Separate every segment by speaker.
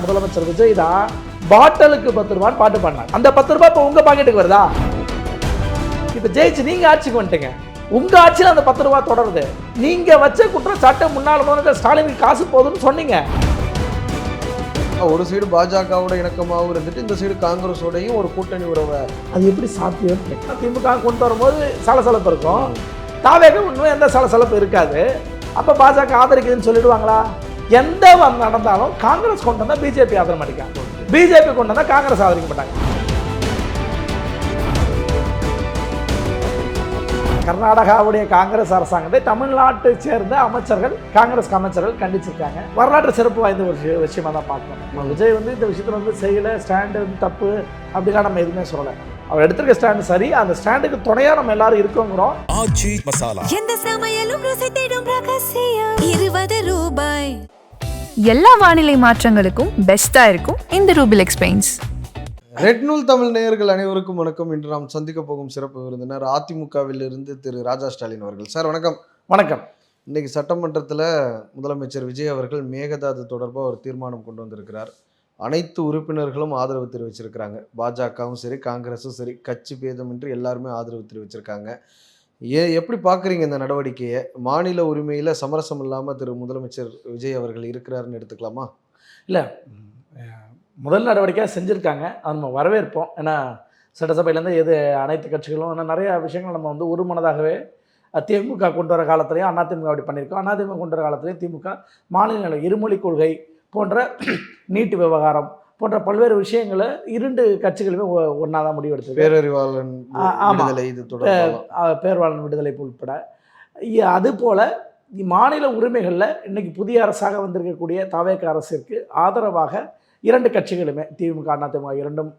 Speaker 1: முதலமைச்சர் விஜய் தான் பாட்டலுக்கு 10 ரூபான்னு பாட்டு பாடினாங்க. அந்த 10 ரூபாய் இப்போ உங்க பாக்கெட்டுக்கு வருதா? இப்போ ஜெயிச்சு நீங்க ஆட்சிக்கு வந்துட்டீங்க, உங்க ஆட்சியில் அந்த 10 ரூபாய் தொடருது. நீங்க வச்ச குற்றச்சாட்டு முன்னாள் முதலமைச்சர் ஸ்டாலினுக்கு காசு போகுதுன்னு சொன்னீங்க.
Speaker 2: ஒரு சைடு பாஜகவோட இணக்கமாகவும் இருந்துட்டு இந்த சைடு காங்கிரஸோடையும் ஒரு கூட்டணி உறவை,
Speaker 1: அது எப்படி சாத்தியம்? திமுக கொண்டு வரும்போது சலசலப்பு இருக்கும், தாவேக ஒன்றும் எந்த சலசலப்பு இருக்காது. அப்போ பாஜக ஆதரிக்குதுன்னு சொல்லிடுவாங்களா? எந்த நடந்தாலும் காங்கிரஸ் கொண்டு வந்தால் பிஜேபி ஆதரவு மாட்டாங்க, பிஜேபி கொண்டு வந்தால் காங்கிரஸ் ஆதரிக்க மாட்டாங்க. கர்நாடகாவுடைய காங்கிரஸ் அரசாங்கத்தை தமிழ்நாட்டை சேர்ந்த அமைச்சர்கள், காங்கிரஸ் அமைச்சர்கள் கண்டிச்சிருக்காங்க. வரலாற்று சிறப்பு வாய்ந்த ஒரு விஷயமா தான் பார்க்கணும். விஜய் இந்த விஷயத்தில் செய்யலை, ஸ்டாண்டு தப்பு அப்படிலாம் நம்ம எதுவுமே சொல்லலை. அவர் எடுத்திருக்க ஸ்டாண்டு சரி, அந்த ஸ்டாண்டுக்கு துணையா நம்ம எல்லாரும் இருக்கோங்கிறோம்.
Speaker 3: ஆச்சி மசாலா
Speaker 4: எந்த சமையலும் ருசி தேடும் ரகசியம் 20 ரூபாய்.
Speaker 5: எல்லா வானிலை மாற்றங்களுக்கும் பெஸ்டா இருக்கும் இந்த ரூபில் எக்ஸ்பெயின்ஸ்.
Speaker 2: ரெட் நூல் தமிழ் நேயர்கள் அனைவருக்கும் வணக்கம். இன்று நாம் சந்திக்க போகும் சிறப்பு விருந்தினர் அதிமுகவில் இருந்து திரு ராஜா ஸ்டாலின் அவர்கள். சார் வணக்கம்.
Speaker 1: வணக்கம்.
Speaker 2: இன்னைக்கு சட்டமன்றத்தில் முதலமைச்சர் விஜய் அவர்கள் மேகதாது தொடர்பாக ஒரு தீர்மானம் கொண்டு வந்திருக்கிறார். அனைத்து உறுப்பினர்களும் ஆதரவு தெரிவிச்சிருக்கிறாங்க. பாஜகவும் சரி, காங்கிரஸும் சரி, கட்சி பேதமின்றி எல்லாருமே ஆதரவு தெரிவிச்சிருக்காங்க. எப்படி பார்க்குறீங்க இந்த நடவடிக்கையை? மாநில உரிமையில் சமரசம் இல்லாமல் திரு முதலமைச்சர் விஜய் அவர்கள் இருக்கிறாருன்னு எடுத்துக்கலாமா?
Speaker 1: இல்லை, முதல் நடவடிக்கையாக செஞ்சுருக்காங்க, அது நம்ம வரவேற்போம். ஏன்னா சட்டசபையிலேருந்து அனைத்து கட்சிகளும் இன்னும் நிறையா விஷயங்கள் நம்ம ஒரு மனதாகவே திமுக கொண்டு வர காலத்துலேயும் அதிமுக அப்படி பண்ணியிருக்கோம். அதிமுக கொண்டு வர காலத்துலேயும் திமுக மாநில இருமொழி கொள்கை போன்ற நீட்டு விவகாரம் போன்ற பல்வேறு விஷயங்களை 2 கட்சிகளுமே ஒன்றா தான் முடிவெடுத்தது.
Speaker 2: பேரறிவாளன் விடுதலை, இது
Speaker 1: பேரறிவாளன் விடுதலை உட்பட அதுபோல் மாநில உரிமைகளில் இன்றைக்கி புதிய அரசாக வந்திருக்கக்கூடிய தவேக அரசிற்கு ஆதரவாக 2 கட்சிகளுமே, திமுக அதிமுக 2ம்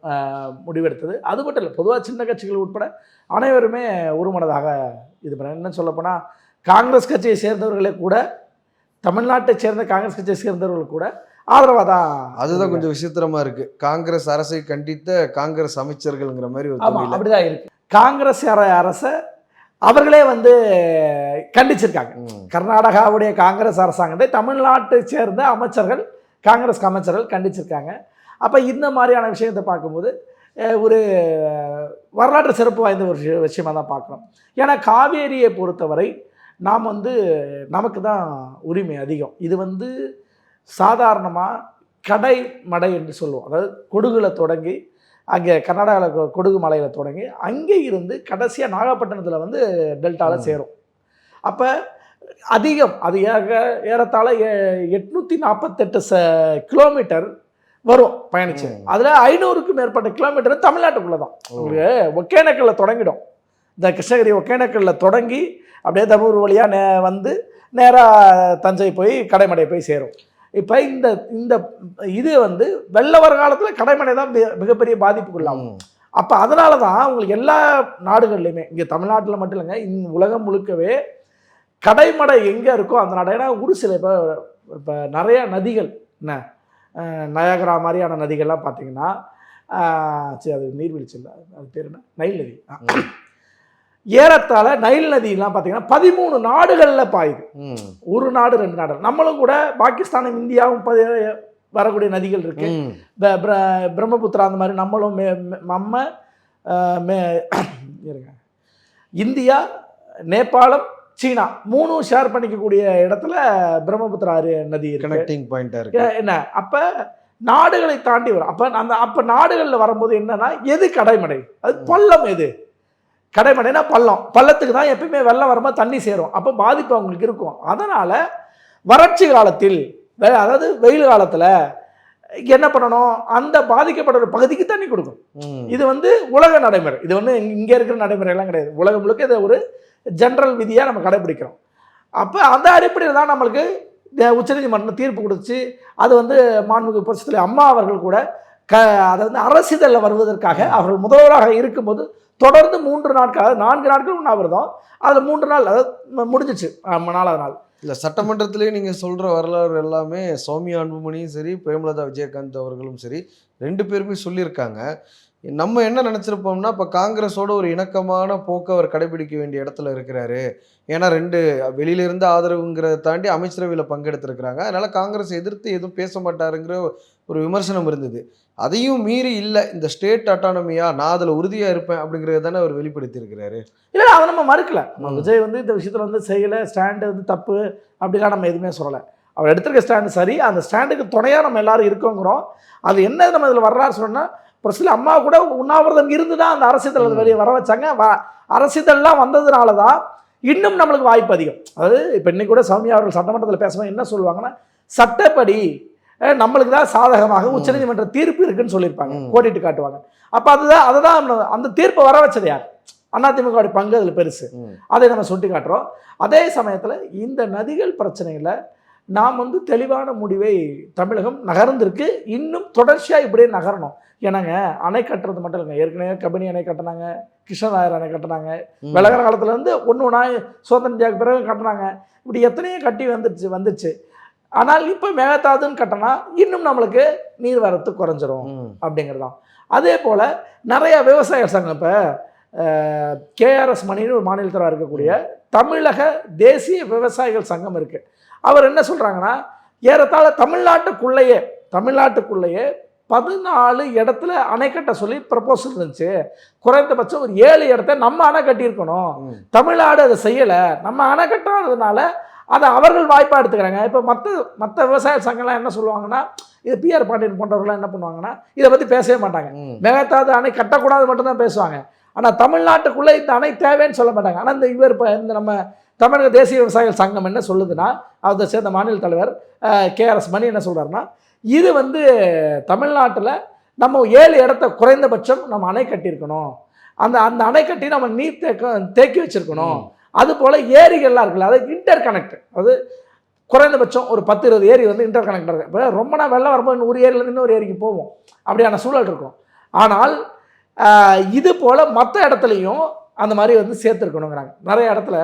Speaker 1: முடிவெடுத்தது. அது மட்டும் இல்லை, பொதுவாக சின்ன கட்சிகள் உட்பட அனைவருமே ஒருமனதாக இது பண்ண. என்ன சொல்லப்போனால் காங்கிரஸ் கட்சியை சேர்ந்தவர்களே கூட, தமிழ்நாட்டை சேர்ந்த காங்கிரஸ் கட்சியை சேர்ந்தவர்கள் கூட ஆதரவாக தான். அதுதான்
Speaker 2: கொஞ்சம் விசித்திரமாக இருக்குது. காங்கிரஸ் அரசை கண்டித்த காங்கிரஸ் அமைச்சர்கள்ங்கிற மாதிரி ஒரு
Speaker 1: அப்படிதான் இருக்குது. காங்கிரஸ் அரசை அவர்களே கண்டிச்சிருக்காங்க. கர்நாடகாவுடைய காங்கிரஸ் அரசாங்கத்தை தமிழ்நாட்டை சேர்ந்த அமைச்சர்கள், காங்கிரஸ் அமைச்சர்கள் கண்டிச்சிருக்காங்க. அப்போ இந்த மாதிரியான விஷயத்தை பார்க்கும்போது ஒரு வரலாற்று சிறப்பு வாய்ந்த ஒரு விஷயமாக தான் பார்க்குறோம். ஏன்னா காவேரியை பொறுத்தவரை நாம் நமக்கு தான் உரிமை அதிகம். இது சாதாரணமாக கடைமடை என்று சொல்லுவோம். அதாவது கொடுகுல தொடங்கி அங்கே கர்நாடகாவில் கொடுகு மலையில் தொடங்கி அங்கே இருந்து கடைசியாக நாகப்பட்டினத்தில் டெல்டாவில் சேரும். அப்போ அதிகம், அது ஏறத்தாழ 848 கிலோமீட்டர் வரும் பயணிச்சு. அதில் 500க்கும் மேற்பட்ட கிலோமீட்டர் தமிழ்நாட்டுக்குள்ளே தான். உங்களுக்கு ஒகேனக்கல்லில் தொடங்கிடும். இந்த கிருஷ்ணகிரி ஒகேனக்கல்லில் தொடங்கி அப்படியே தர்மபுரி வழியாக நேராக தஞ்சை போய் கடைமடை போய் சேரும். இப்போ இந்த இது வெள்ள வர காலத்தில் கடைமடை தான் மிகப்பெரிய பாதிப்புக்குள்ளாகும். அப்போ அதனால தான் உங்களுக்கு எல்லா நாடுகள்லையுமே, இங்கே தமிழ்நாட்டில் மட்டும் இல்லைங்க, உலகம் முழுக்கவே கடைமடை எங்கே இருக்கோ அந்த நாடு. ஏன்னா ஒரு சில இப்போ நிறையா நதிகள், என்ன நயாகரா மாதிரியான நதிகள்லாம் பார்த்தீங்கன்னா, சரி அது நீர்வீழ்ச்சி இல்லை, அது பேர் என்ன, நைல் நதி. ஏறத்தாழ நைல் நதியெல்லாம் பார்த்தீங்கன்னா 13 நாடுகளில் பாயுது. ஒரு நாடு 2 நாடு. நம்மளும் கூட பாகிஸ்தானும் இந்தியாவும் வரக்கூடிய நதிகள் இருக்கு. பிரம்மபுத்திரா அந்த மாதிரி நம்மளும் இந்தியா, நேபாளம், சீனா 3 ஷேர் பண்ணிக்கக்கூடிய இடத்துல பிரம்மபுத்திரா நதி
Speaker 2: கனெக்டிங் பாயிண்டா இருக்கு.
Speaker 1: என்ன அப்போ நாடுகளை தாண்டி வரும். அப்போ நாடுகளில் வரும்போது என்னன்னா, எது கடைமடை, அது பள்ளம், எது கடைமடைனா பள்ளத்துக்கு தான் எப்பயுமே வெள்ளம் வரும்போது தண்ணி சேரும். அப்போ பாதிப்பு அவங்களுக்கு இருக்கும். அதனால் வறட்சி காலத்தில், அதாவது வெயில் காலத்தில் என்ன பண்ணணும், அந்த பாதிக்கப்படுற பகுதிக்கு தண்ணி கொடுக்கும். இது உலக நடைமுறை. இது இங்கே இருக்கிற நடைமுறையெல்லாம் கிடையாது. உலகம் முழுக்க இதை ஒரு ஜென்ரல் விதியாக நம்ம கடைபிடிக்கிறோம். அப்போ அந்த அடிப்படையில் தான் நம்மளுக்கு உச்சநீதிமன்றம் தீர்ப்பு கொடுத்து, அது மாண்புமிகு புரட்சித் தலைவர் அம்மா அவர்கள் கூட அதை அரசிதழில் வருவதற்காக அவர்கள் முதல்வராக இருக்கும்போது தொடர்ந்து 3 நாட்கள், அதாவது 4 நாட்கள் உண்ணாவிரதம், அதில் 3 நாள் அதாவது முடிஞ்சிச்சு 4வது நாள்.
Speaker 2: இல்லை, சட்டமன்றத்திலேயே நீங்கள் சொல்கிற வரலாறு எல்லாமே சௌமியா அன்புமணியும் சரி, பிரேமலதா விஜயகாந்த் அவர்களும் சரி, 2 பேருமே சொல்லியிருக்காங்க. நம்ம என்ன நினச்சிருப்போம்னா, இப்போ காங்கிரஸோட ஒரு இணக்கமான போக்க அவர் கடைபிடிக்க வேண்டிய இடத்துல இருக்கிறாரு. ஏன்னா 2 வெளியிலிருந்து ஆதரவுங்கிறத தாண்டி அமைச்சரவையில் பங்கெடுத்திருக்கிறாங்க. அதனால காங்கிரஸ் எதிர்த்து எதுவும் பேச மாட்டாருங்கிற ஒரு விமர்சனம் இருந்தது. அதையும் மீறி இல்லை, இந்த ஸ்டேட் அட்டானமியா நான் அதில் உறுதியாக இருப்பேன் அப்படிங்கிறத தானே அவர் வெளிப்படுத்தியிருக்கிறாரு.
Speaker 1: இல்லை அதை நம்ம மறுக்கல. விஜய் வந்து இந்த விஷயத்தில் வந்து செய்யலை, ஸ்டாண்டு வந்து தப்பு அப்படிலாம் நம்ம எதுவுமே சொல்லலை. அவர் எடுத்திருக்க ஸ்டாண்டு சரி, அந்த ஸ்டாண்டுக்கு துணையாக நம்ம எல்லாரும் இருக்கோங்கிறோம். அது என்ன நம்ம இதில் வர்றாரு சொன்னால், ஒரு சில அம்மா கூட உண்ணாவிரதம் இருந்து தான் அந்த அரசியல் வெளியே வர வச்சாங்க. அரசியல்லாம் வந்ததுனால தான் இன்னும் நம்மளுக்கு வாய்ப்பு அதிகம். அதாவது இப்போ இன்னைக்கு கூட சௌமியா அவர்கள் சட்டமன்றத்தில் பேசும்போது என்ன சொல்லுவாங்கன்னா, சட்டப்படி நம்மளுக்கு தான் சாதகமாக உச்சநீதிமன்ற தீர்ப்பு இருக்குன்னு சொல்லியிருப்பாங்க, கோடிட்டு காட்டுவாங்க. அப்போ அதை தான் அந்த தீர்ப்பை வர வச்சது யார்? அதிமுக பங்கு அதில் பெருசு. அதை நம்ம சுட்டி காட்டுறோம். அதே சமயத்தில் இந்த நதிகள் பிரச்சனையில் நாம் வந்து தெளிவான முடிவை தமிழகம் நகர்ந்திருக்கு. இன்னும் தொடர்ச்சியாக இப்படியே நகரணும். ஏன்னாங்க அணை கட்டுறது மட்டும் இல்லைங்க. ஏற்கனவே கபினி அணை கட்டினாங்க, கிருஷ்ணராயர் அணை கட்டினாங்க, வெள்ளக்கார காலத்துலேருந்து ஒன்று ஒன்றா சுதந்திர இந்தியாவுக்கு பிறகு கட்டினாங்க. இப்படி எத்தனையோ கட்டி வந்துச்சு. ஆனால் இப்போ மேகதாதுன்னு கட்டினா இன்னும் நம்மளுக்கு நீர் வரத்து குறைஞ்சிரும் அப்படிங்கிறதான். அதே போல் நிறைய விவசாய சங்கம், இப்போ கேஆர்எஸ் மணின்னு ஒரு மாநில தலைவராக இருக்கக்கூடிய தமிழக தேசிய விவசாயிகள் சங்கம் இருக்குது. அவர் என்ன சொல்கிறாங்கன்னா, ஏறத்தாழ தமிழ்நாட்டுக்குள்ளேயே 14 இடத்துல அணை கட்ட சொல்லி ப்ரப்போசல் இருந்துச்சு. குறைந்தபட்சம் ஒரு 7 இடத்த நம்ம அணை கட்டியிருக்கணும். தமிழ்நாடு அதை செய்யலை. நம்ம அணை கட்டாததுனால அதை அவர்கள் வாய்ப்பாக எடுத்துக்கிறாங்க. இப்போ மற்ற விவசாய சங்கம்லாம் என்ன சொல்லுவாங்கன்னா, இது பிஆர் பாண்டியன் போன்றவர்கள்லாம் என்ன பண்ணுவாங்கன்னா, இதை பற்றி பேசவே மாட்டாங்க. மேகதாது அணை கட்டக்கூடாது மட்டும்தான் பேசுவாங்க. ஆனால் தமிழ்நாட்டுக்குள்ளே இந்த அணை தேவைன்னு சொல்ல மாட்டாங்க. ஆனால் இந்த நம்ம தமிழக தேசிய விவசாயிகள் சங்கம் என்ன சொல்லுதுன்னா, அதை சேர்ந்த மாநில தலைவர் கேஆர்எஸ் மணி என்ன சொல்கிறாருன்னா, இது வந்து தமிழ்நாட்டில் நம்ம 7 இடத்த குறைந்தபட்சம் நம்ம அணை கட்டியிருக்கணும். அந்த அணை கட்டி நம்ம நீர் தேக்கி வச்சுருக்கணும். அதுபோல் ஏரிகள்லாம் இருக்குல்ல, அது இன்டர் கனெக்ட். அது குறைந்தபட்சம் ஒரு 10-20 ஏரி வந்து இன்டர் கனெக்ட் இருக்குது. இப்போ ரொம்ப நாள் வெள்ளம் வரும்போது ஒரு ஏரியிலேருந்து இன்னொரு ஏரிக்கு போவோம், அப்படியான சூழல் இருக்கும். ஆனால் இது போல் மற்ற இடத்துலையும் அந்த மாதிரி வந்து சேர்த்துருக்கணுங்கிறாங்க. நிறைய இடத்துல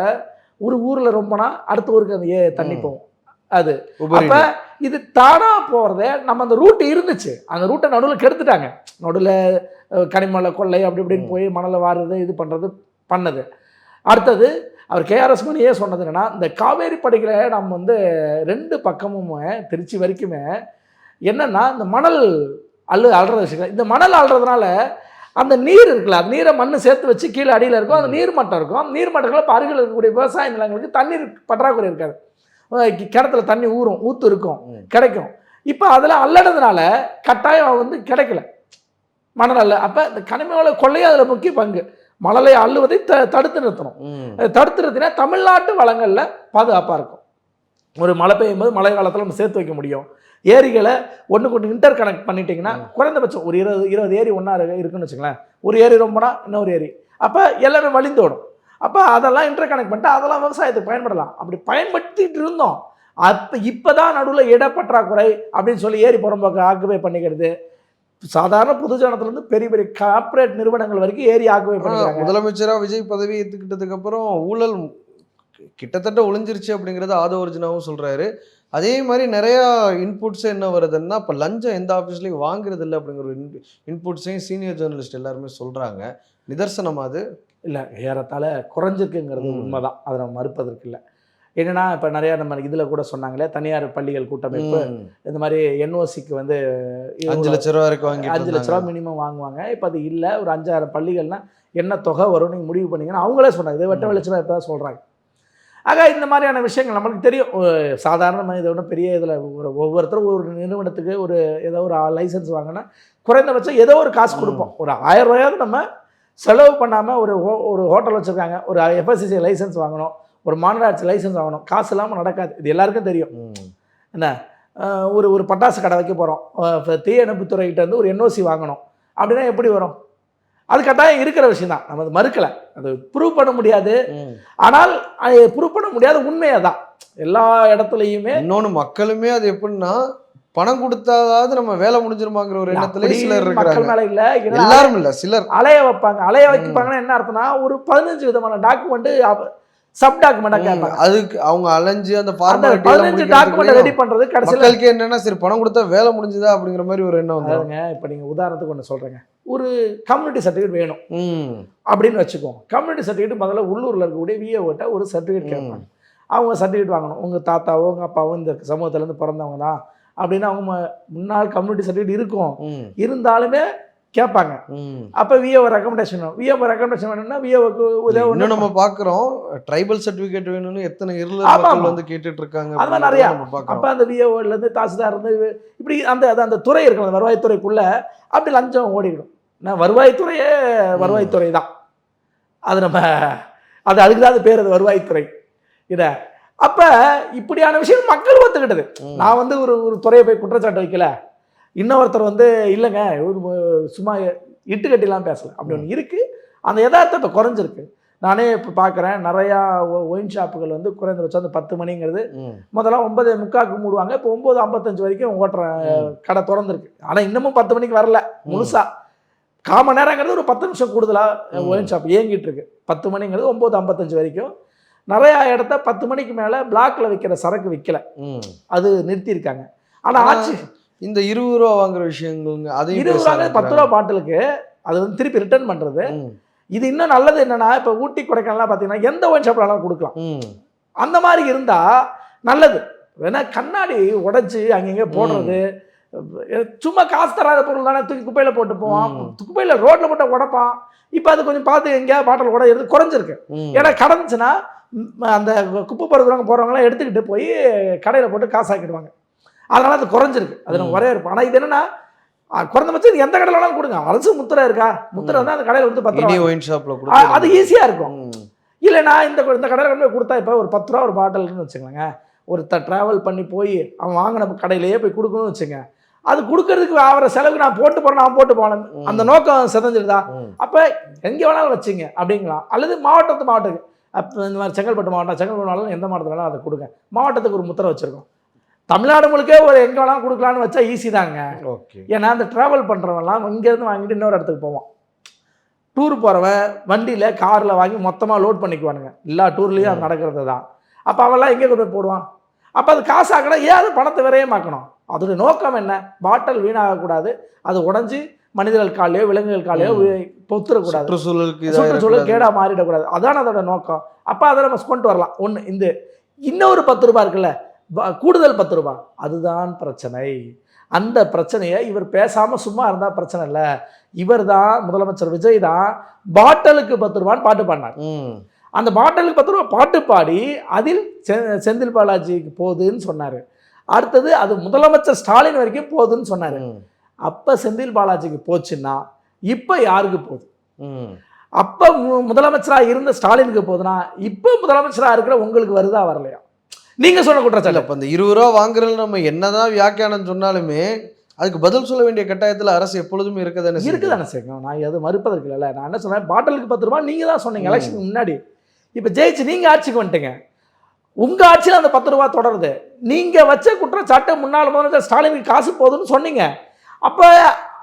Speaker 1: ஒரு ஊரில் ரொம்பனா அடுத்த ஊருக்கு அந்த தண்ணி போகும். அது அப்போ இது தானாக போகிறத நம்ம அந்த ரூட்டு இருந்துச்சு, அந்த ரூட்டை நடுவில் கெடுத்துட்டாங்க. நடுவில் கனிமலை கொள்ளை அப்படி இப்படின்னு போய் மணலை வாருது, இது பண்ணது. அடுத்தது அவர் கேஆர்எஸ் மணியே சொன்னது என்னன்னா, இந்த காவேரி படுகையில நம்ம வந்து 2 பக்கமும் திருச்சி வரைக்குமே என்னன்னா இந்த மணல் அள்ளுற விஷயம். இந்த மணல் அள்ளுறதுனால அந்த நீர் இருக்குல்ல, அந்த நீரை மண்ணு சேர்த்து வச்சு கீழே அடியில் இருக்கும், அந்த நீர்மட்டம் இருக்கும். அந்த நீர்மட்டங்களில் அருகில் இருக்கக்கூடிய விவசாய நிலங்களுக்கு தண்ணீர் பற்றாக்குறை இருக்காது. கிணத்துல தண்ணி ஊற்று இருக்கும், கிடைக்கும். இப்போ அதில் அள்ளடுறதுனால கட்டாயம் வந்து கிடைக்கல மணல் அல்ல. அப்போ இந்த கனிமவள கொள்ளையே அதில் முக்கிய பங்கு. மணலை அள்ளுவதை தடுத்து நிறுத்தணும். தடுத்து நிறுத்தினா தமிழ்நாட்டு வளங்களில் பாதுகாப்பாக இருக்கும். ஒரு மழை பெய்யும் போது மழை காலத்தில் நம்ம சேர்த்து வைக்க முடியும். ஏரிகளை ஒன்று இன்டர் கனெக்ட் பண்ணிட்டீங்கன்னா குறைந்தபட்சம் ஒரு 20 ஏரி ஒன்றா இருக்குன்னு வச்சுங்களேன். ஒரு ஏரி ரொம்பனா இன்னொரு ஏரி, அப்போ எல்லாமே வழிந்தோடும். அப்போ அதெல்லாம் இன்டர் கனெக்ட் பண்ணிட்டு அதெல்லாம் விவசாயத்துக்கு பயன்படலாம். அப்படி பயன்படுத்திட்டு இருந்தோம். இப்போ தான் நடுவில் இடப்பற்றாக்குறை அப்படின்னு சொல்லி ஏரி புறம்போக்கு ஆக்குபை பண்ணிக்கிறது. சாதாரண பொதுஜனத்துலேருந்து பெரிய பெரிய கார்ப்பரேட் நிறுவனங்கள் வரைக்கும் ஏரி ஆக்குபை பண்ணிக்கிறாங்க.
Speaker 2: முதலமைச்சராக விஜய் பதவி ஏற்றுக்கிட்டதுக்கு அப்புறம் ஊழல் கிட்டத்தட்ட ஒளிஞ்சிருச்சு அப்படிங்கிறத ஆதவர்ஜுனாவும் சொல்கிறாரு. அதே மாதிரி நிறையா இன்புட்ஸே என்ன வருதுன்னா, இப்போ லஞ்சம் எந்த ஆஃபீஸ்லையும் வாங்குறது இல்லை அப்படிங்கிற ஒரு இன்புட்ஸையும் சீனியர் ஜேர்னலிஸ்ட் எல்லாருமே சொல்கிறாங்க. நிதர்சனம் அது
Speaker 1: இல்லை, ஏறத்தாழ குறைஞ்சிருக்குங்கிறது உண்மைதான், அதை நம்ம மறுப்பதற்கு இல்லை. என்னென்னா இப்போ நிறையா நம்ம இதில் கூட சொன்னாங்களே, தனியார் பள்ளிகள் கூட்டமைப்பு இந்த மாதிரி என்ஓசிக்கு வந்து
Speaker 2: 5 லட்ச ரூபா வரைக்கும் வாங்கி
Speaker 1: 5 லட்ச ரூபா மினிமம் வாங்குவாங்க. இப்போ அது இல்லை, ஒரு 5,000 பள்ளிகள்னால் என்ன தொகை வரும் நீங்கள் முடிவு பண்ணிங்கன்னா அவங்களே சொன்னாங்க. இதை வெட்ட வெளிச்சமாக இப்போ தான் சொல்கிறாங்க. ஆக இந்த மாதிரியான விஷயங்கள் நம்மளுக்கு தெரியும். சாதாரணமாக இதை ஒன்றும் பெரிய இதில் ஒவ்வொருத்தரும் ஒரு நிறுவனத்துக்கு ஏதோ ஒரு லைசன்ஸ் வாங்கினா குறைந்தபட்சம் ஏதோ ஒரு காசு கொடுப்போம். ஒரு 1000 ரூபாயாவது நம்ம செலவு பண்ணாமல் ஒரு ஹோட்டல் வச்சுருக்காங்க, ஒரு எஃப்எஸ்சிசி லைசன்ஸ் வாங்கணும், ஒரு மாநகராட்சி லைசன்ஸ் வாங்கணும். காசு இல்லாமல் நடக்காது, இது எல்லாருக்கும் தெரியும். என்ன ஒரு பட்டாசு கடை வைக்க போகிறோம், தீயணைப்புத்துறைகிட்ட இருந்து ஒரு என்ஓசி வாங்கணும் அப்படின்னா எப்படி வரும்? அது கட்டாயம் இருக்கிற விஷயம் தான், நம்ம அது மறுக்கலை. அது ப்ரூவ் பண்ண முடியாது. ஆனால் ப்ரூவ் பண்ண முடியாத உண்மையை தான் எல்லா இடத்துலையுமே.
Speaker 2: இன்னொன்று மக்களுமே அது எப்படின்னா பணம் கொடுத்தாதாவது நம்ம வேலை முடிஞ்சிருமாங்கிற ஒரு எண்ணத்துல சிலர்
Speaker 1: மக்கள் மேலே இல்லை,
Speaker 2: எல்லாரும் இல்லை, சிலர்
Speaker 1: அலைய வைப்பாங்க. அலைய வைப்பாங்கன்னா என்ன அர்த்தம்னா, ஒரு 15 விதமான டாக்குமெண்ட் சப் டாக்குமெண்ட்டாக கேட்பாங்க.
Speaker 2: அதுக்கு அவங்க அலைஞ்சு அந்த
Speaker 1: அந்த
Speaker 2: ஃபார்மாலிட்டி
Speaker 1: 15 டாக்குமெண்ட் ரெடி பண்ணுறது கடைசியில்
Speaker 2: மக்களுக்கு என்னன்னா சரி பணம் கொடுத்தா வேலை முடிஞ்சுதா அப்படிங்கிற மாதிரி ஒரு எண்ணம் வந்து.
Speaker 1: அதுங்க. இப்போ நீங்கள் உதாரணத்துக்கு ஒன்று சொல்கிறேங்க, ஒரு கம்யூனிட்டி சர்டிஃபிகேட் வேணும் அப்படின்னு வச்சுக்கோங்க. கம்யூனிட்டி சர்டிஃபிகேட் முதல்ல உள்ளூரில் இருக்கக்கூடிய விஏஓட்ட ஒரு சர்டிஃபிகேட் கேட்பாங்க. அவங்க சர்டிஃபிகேட் வாங்கணும். உங்கள் தாத்தாவோ உங்கள் அப்பாவோ இந்த சமூகத்திலேருந்து பிறந்தவங்க தான் அப்படின்னு அவங்க முன்னாள் கம்யூனிட்டி சர்டிஃபிகேட் இருக்கும். இருந்தாலுமே கேட்பாங்க. அப்போ விஏஓ ரெக்கமெண்டேஷன் வேணும். விஏஓ ரெக்கமெண்டேஷன் வேணும்னா விஏஓக்கு
Speaker 2: இன்னும் நம்ம பார்க்குறோம் ட்ரைபல் சர்டிஃபிகேட் வேணும்னு எத்தனை மக்கள் வந்து கேட்டுட்டு இருக்காங்க.
Speaker 1: அது மாதிரி நிறையா. அப்போ அந்த விஏஓலேருந்து தாசில்தார் இருந்து இப்படி அந்த துறை இருக்கணும், அந்த வருவாய்த்துறைக்குள்ளே அப்படி லஞ்சம் ஓடிடும். நான் வருவாய்த்துறையே வருவாய்த்துறை தான். அது அதுக்கு தான் அது பேர், அது வருவாய்த்துறை. இதை அப்போ இப்படியான விஷயம் மக்கள் ஒத்துக்கிட்டது. நான் வந்து ஒரு துறையை போய் குற்றச்சாட்டு வைக்கல. இன்னொருத்தர் வந்து இல்லைங்க சும்மா இட்டு கட்டிலாம் பேசலை அப்படி ஒன்று இருக்குது. அந்த யதார்த்தத்தை குறைஞ்சிருக்கு. நானே இப்போ பார்க்குறேன் நிறையா ஒயின் ஷாப்புகள் வந்து குறைந்தபட்சம் அந்த 10 மணிங்கிறது முதல்ல 9:45 மூடுவாங்க. இப்போ 9:55 வரைக்கும் ஓட்டுற கடை திறந்துருக்கு. ஆனால் இன்னமும் 10 மணிக்கு வரல முழுசாக. காமன் நேரங்கிறது ஒரு 10 நிமிஷம் கூடுதலாக ஒயின் ஷாப் இயங்கிட்டு இருக்கு. 10 மணிங்கிறது 9:55 வரைக்கும். நிறையா இடத்த 10 மணிக்கு மேலே பிளாக்ல விற்கிற சரக்கு விற்கல, அது நிறுத்தியிருக்காங்க. ஆனால் ஆட்சி
Speaker 2: இந்த 20 ரூபா வாங்குற விஷயங்கள் அதையும்
Speaker 1: 20 ரூபா 10 ரூபா பாட்டிலுக்கு அது வந்து திருப்பி ரிட்டர்ன் பண்ணுறது. இது இன்னும் நல்லது என்னன்னா, இப்போ ஊட்டி கொடைக்கானல்லாம் பார்த்தீங்கன்னா எந்த ஒயின் ஷாப்லாம் கொடுக்கலாம். அந்த மாதிரி இருந்தால் நல்லது. வேணா கண்ணாடி உடைச்சி அங்கங்கே போடுறது சும்மா காசு தராத பொருள் தானே, தூக்கி குப்பையில் போட்டு போவான். குப்பையில் ரோட்டில் போட்டு உடைப்பான். இப்போ அது கொஞ்சம் பார்த்து எங்கேயாவது பாட்டில் உடையிறது குறைஞ்சிருக்கு. ஏன்னா கடந்துச்சுன்னா அந்த குப்பை போடுறவங்களாம் எடுத்துக்கிட்டு போய் கடையில் போட்டு காசாக்கிடுவாங்க. அதனால அது குறைஞ்சிருக்கு. அது நம்ம வரவேற்போம். ஆனால் இது என்னன்னா குறைந்தபட்சம் எந்த கடையில் வேணாலும் கொடுங்க. அரசு முத்திரை இருக்கா, முத்திரை வந்து அந்த கடையில் வந்து 10 ரூபா
Speaker 2: ஒயின் ஷாப்பில்
Speaker 1: அது ஈஸியாக இருக்கும். இல்லைனா இந்த கடையில் கொண்டு போய் கொடுத்தா இப்போ ஒரு 10 ரூபா ஒரு பாட்டில்னு வச்சுக்கோங்க. ஒருத்தர் ட்ராவல் பண்ணி போய் அவன் வாங்கின கடையிலேயே போய் கொடுக்கணும்னு வச்சுங்க. அது கொடுக்கறதுக்கு அவரை செலவுக்கு நான் போட்டு போகிறேன், நான் போட்டு போனேன், அந்த நோக்கம் சிதைஞ்சிருதா? அப்போ எங்கே வேணாலும் வச்சுங்க அப்படிங்களா? அல்லது மாவட்டத்துக்கு அப்போ இந்த மாதிரி செங்கல்பட்டு மாவட்டம் எந்த மாவட்டத்தில் வேணாலும் அதை கொடுங்க. மாவட்டத்துக்கு ஒரு முத்திரை வச்சுருக்கோம். தமிழ்நாடு முழுக்கே ஒரு எங்கே வேணாலும் கொடுக்கலான்னு வச்சா ஈஸி தாங்க. ஓகே. ஏன்னா அந்த ட்ராவல் பண்ணுறவன்லாம் இங்கேருந்து வாங்கிட்டு இன்னொரு இடத்துக்கு போவான். டூர் போகிறவன் வண்டியில் காரில் வாங்கி மொத்தமாக லோட் பண்ணிக்குவானுங்க. எல்லா டூர்லேயும் அது நடக்கிறது தான். அப்போ அவெல்லாம் எங்கே கொண்டு போய் போடுவான்? அப்போ அது காசு ஆக்கணும். ஏன் அது பணத்தை விரயமாக்கணும்? அதோடைய நோக்கம் என்ன? பாட்டில் வீணாகக்கூடாது, அது உடஞ்சி மனிதர்கள் காலையோ விலங்குகள் காலையோ பொத்துறக்கூடாது, சுற்றுச்சூழல் கேடாக மாறிடக்கூடாது. அதான் அதோட நோக்கம். அப்போ அதை நம்ம கொண்டு வரலாம். ஒன்று இன்னொரு 10 ரூபா இருக்குல்ல, கூடுதல் 10 ரூபா, அதுதான் பிரச்சனை. அந்த பிரச்சனையை இவர் பேசாமல் சும்மா இருந்தால் பிரச்சனை இல்லை. இவர் தான் முதலமைச்சர் விஜய் தான் பாட்டிலுக்கு 10 ரூபான்னு பாட்டு பாடினார். அந்த பாட்டிலுக்கு 10 ரூபா பாட்டு பாடி அதில் செந்தில் பாலாஜிக்கு போகுதுன்னு சொன்னார். அடுத்தது அது முதலமைச்சர் ஸ்டாலின் வரைக்கும் போகுதுன்னு சொன்னார். அப்போ செந்தில் பாலாஜிக்கு போச்சுன்னா இப்போ யாருக்கு போகுது? அப்போ முதலமைச்சராக இருந்த ஸ்டாலினுக்கு போகுதுன்னா இப்போ முதலமைச்சராக இருக்கிற உங்களுக்கு வருதா வரலையா? நீங்கள் சொன்ன குற்றச்சாட்டு.
Speaker 2: இப்போ இந்த 20 ரூபா வாங்குறது நம்ம என்னதான் வியாக்கியானம் சொன்னாலுமே அதுக்கு பதில் சொல்ல வேண்டிய கட்டாயத்தில் அரசு எப்பொழுதுமே இருக்குதானே
Speaker 1: செய்யணும். நான் எது மறுப்பதற்கு இல்லை. நான் என்ன சொன்னேன், பாட்டிலுக்கு 10 ரூபா நீங்கள் தான் சொன்னீங்க எலெக்ஷனுக்கு முன்னாடி. இப்போ ஜெயிச்சு நீங்கள் ஆட்சிக்கு வந்துட்டீங்க. உங்கள் ஆட்சியில் அந்த 10 ரூபா தொடருது. நீங்கள் வச்ச குற்றச்சாட்டு முன்னாள் முதலமைச்சர் ஸ்டாலினுக்கு காசு போகுதுன்னு சொன்னீங்க. அப்போ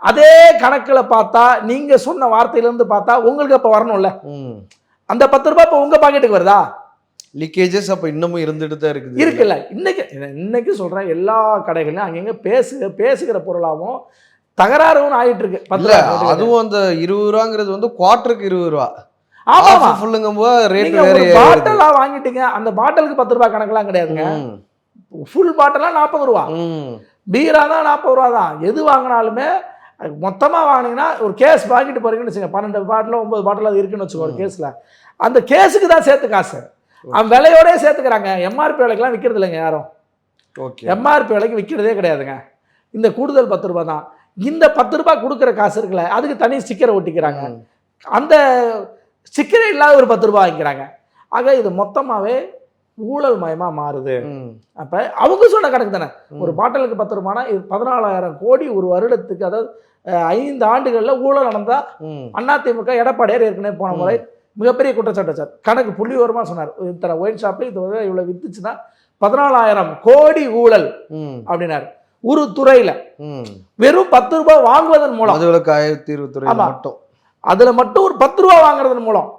Speaker 1: அதே கணக்கில் பார்த்தா நீங்கள் சொன்ன வார்த்தையிலேருந்து பார்த்தா உங்களுக்கு அப்போ வரணும்ல. அந்த 10 ரூபா இப்போ உங்கள் பாக்கெட்டுக்கு வருதா?
Speaker 2: லீக்கேஜஸ் அப்போ இன்னமும் இருந்துட்டு தான் இருக்குல்ல.
Speaker 1: இன்னைக்கு சொல்கிறேன், எல்லா கடைகளையும் அங்கங்கே பேசுகிற பொருளாகவும் தகராறுன்னு ஆகிட்டு இருக்கு.
Speaker 2: அதுவும் அந்த 20 ரூபாங்கிறது வந்து குவார்ட்டருக்கு 20 ரூபா.
Speaker 1: ஆமா,
Speaker 2: பாட்டிலா
Speaker 1: வாங்கிட்டீங்க. அந்த பாட்டிலுக்கு 10 ரூபாய் கணக்கெல்லாம் கிடையாதுங்க. ஃபுல் பாட்டிலாம் 40 ரூபா, பீரா தான் 40 ரூபா தான். எது வாங்கினாலுமே மொத்தமாக வாங்கினீங்கன்னா ஒரு கேஸ் வாங்கிட்டு போறீங்கன்னு வச்சுக்கோங்க, 12 பாட்டில் 9 பாட்டில் அது இருக்குன்னு வச்சுக்கோ ஒரு கேஸில். அந்த கேஸுக்கு தான் சேர்த்து காசு, அவன் விலையோடய சேர்த்துக்கிறாங்க. எம்ஆர்பி விலைக்கெல்லாம் விற்கிறது இல்லைங்க யாரும். எம்ஆர்பி விலைக்கு விற்கிறதே கிடையாதுங்க. இந்த கூடுதல் 10 ரூபா தான். இந்த 10 ரூபாய் கொடுக்குற காசு இருக்குல்ல, அதுக்கு தனி ஸ்டிக்கரை ஒட்டிக்கிறாங்க. அந்த ஸ்டிக்கரே இல்லாத ஒரு 10 ரூபாய் வாங்கிக்கிறாங்க. ஆக இது மொத்தமாகவே ஊழல் மயமாக மாறுது. அப்போ அவங்க சொன்ன கணக்கு தானே, ஒரு பாட்டிலுக்கு 10 ரூபானா இது 14,000 கோடி ஒரு வருடத்துக்கு. அதாவது 5 ஆண்டுகளில் ஊழல் நடந்தால் அதிமுக எடப்பாடியார் ஏற்கனவே போன முறை மிகப்பெரிய குற்றச்சாட்டு சார். கணக்கு புள்ளி விவரமாக சொன்னார். இத்தனை ஒயின் ஷாப்பில் இது இவ்வளோ வித்துச்சுன்னா 14,000 கோடி ஊழல் அப்படின்னாரு. ஒரு துறையில் வெறும் 10 ரூபாய் வாங்குவதன் மூலம் அதில் மட்டும் ஒரு 10 ரூபா வாங்குறதன் மூலம்.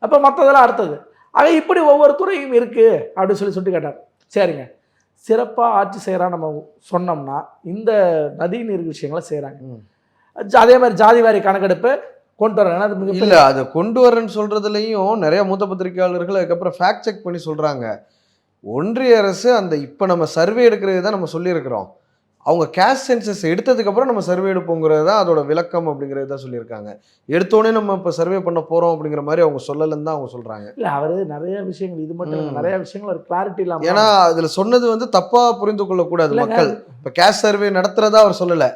Speaker 1: அப்போ மற்றதெல்லாம் அடுத்தது ஆக இப்படி ஒவ்வொரு துறையும் இருக்குது அப்படின்னு சொல்லி கேட்டார். சரிங்க, சிறப்பாக ஆட்சி செய்கிறான்னு நம்ம சொன்னோம்னா இந்த நதி நீர் விஷயங்களை செய்கிறாங்க. அதே மாதிரி ஜாதி வாரி கணக்கெடுப்பு கொண்டு வராங்க. அது மிகப்பெரிய
Speaker 2: இல்லை, அதை கொண்டு வரேன்னு சொல்கிறதுலையும் நிறைய மூத்த பத்திரிகையாளர்கள் அதுக்கப்புறம் ஃபேக்ட் செக் பண்ணி சொல்கிறாங்க. ஒன்றிய அரசு அந்த இப்போ நம்ம சர்வே எடுக்கிறது தான் நம்ம சொல்லியிருக்கிறோம், அவங்க கேஷ் சென்சஸ் எடுத்ததுக்கப்புறம் நம்ம சர்வே எடுப்போங்கிறது தான் அதோட விளக்கம் அப்படிங்கிறது தான் சொல்லியிருக்காங்க. எடுத்தோடனே நம்ம இப்போ சர்வே பண்ண போகிறோம் அப்படிங்கிற மாதிரி அவங்க சொல்லலைன்னு தான் அவங்க சொல்கிறாங்க.
Speaker 1: இல்லை, அவர் நிறைய விஷயங்கள் இது மட்டும் இல்லை, நிறைய விஷயங்கள் ஒரு கிளாரிட்டி இல்லாமல்,
Speaker 2: ஏன்னா அதில் சொன்னது வந்து தப்பாக புரிந்து கொள்ளக்கூடாது மக்கள். இப்போ கேஷ் சர்வே நடத்துகிறதா அவர் சொல்லலை,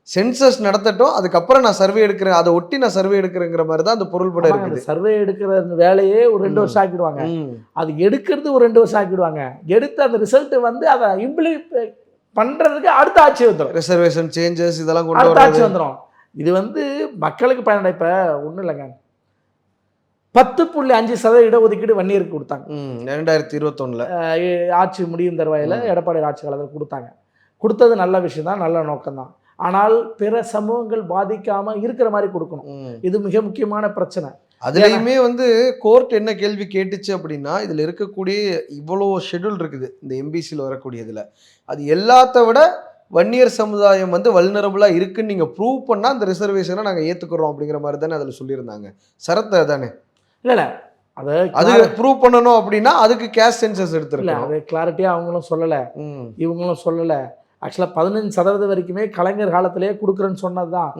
Speaker 2: சென்சஸ் நடத்தட்டும் அதுக்கப்புறம் நான் சர்வே எடுக்கிறேன், அதை ஒட்டி நான் சர்வே எடுக்கிறேங்கிற மாதிரி தான் அந்த பொருள்பட இருக்குது.
Speaker 1: சர்வே எடுக்கிற வேலையே ஒரு 2 வருஷம் ஆக்கிடுவாங்க, அது எடுக்கிறது ஒரு 2 வருஷம் ஆக்கிடுவாங்க, எடுத்து அந்த ரிசல்ட் வந்து அதை இம்ப்ளிமெண்ட் பண்றதுக்கு அடுத்த ஆட்சி வந்துடும்,
Speaker 2: ரிசர்வேஷன் சேஞ்சஸ் இதெல்லாம் கொண்டு
Speaker 1: அடுத்த ஆட்சி வந்துடும். இது வந்து மக்களுக்கு பயனடை. இப்போ ஒன்றும் இல்லைங்க, 10.5% இடஒதுக்கீடு வன்னியருக்கு கொடுத்தாங்க
Speaker 2: 2021
Speaker 1: ஆட்சி முடியும் தருவாயில் எடப்பாடி ஆட்சி காலத்தில் கொடுத்தாங்க. கொடுத்தது நல்ல விஷயம் தான், நல்ல நோக்கம் தான். ஆனால் பிற சமூகங்கள் பாதிக்காம இருக்கிற மாதிரி கொடுக்கணும். இது மிக முக்கியமான பிரச்சனை.
Speaker 2: அதுலேயுமே வந்து கோர்ட் என்ன கேள்வி கேட்டுச்சு அப்படின்னா, இதில் இருக்கக்கூடிய இவ்வளோ ஷெட்யூல் இருக்குது இந்த எம்பிசியில் வரக்கூடியதில், அது எல்லாத்த விட வன்னியர் சமுதாயம் வந்து வல்னரபுளாக இருக்குன்னு நீங்கள் ப்ரூவ் பண்ணால் அந்த ரிசர்வேஷனை நாங்கள் ஏற்றுக்கிறோம் அப்படிங்கிற மாதிரி தானே அதில் சொல்லியிருந்தாங்க. சரத்தை தானே? இல்லை அது ப்ரூவ் பண்ணணும் அப்படின்னா அதுக்கு கேஷ் சென்சஸ் எடுத்துருக்கலாம்.
Speaker 1: அது கிளாரிட்டியாக அவங்களும் சொல்லலை, இவங்களும் சொல்லலை. ஆக்சுவலாக 15% வரைக்குமே கலைஞர் காலத்திலேயே கொடுக்குறேன்னு சொன்னது தான்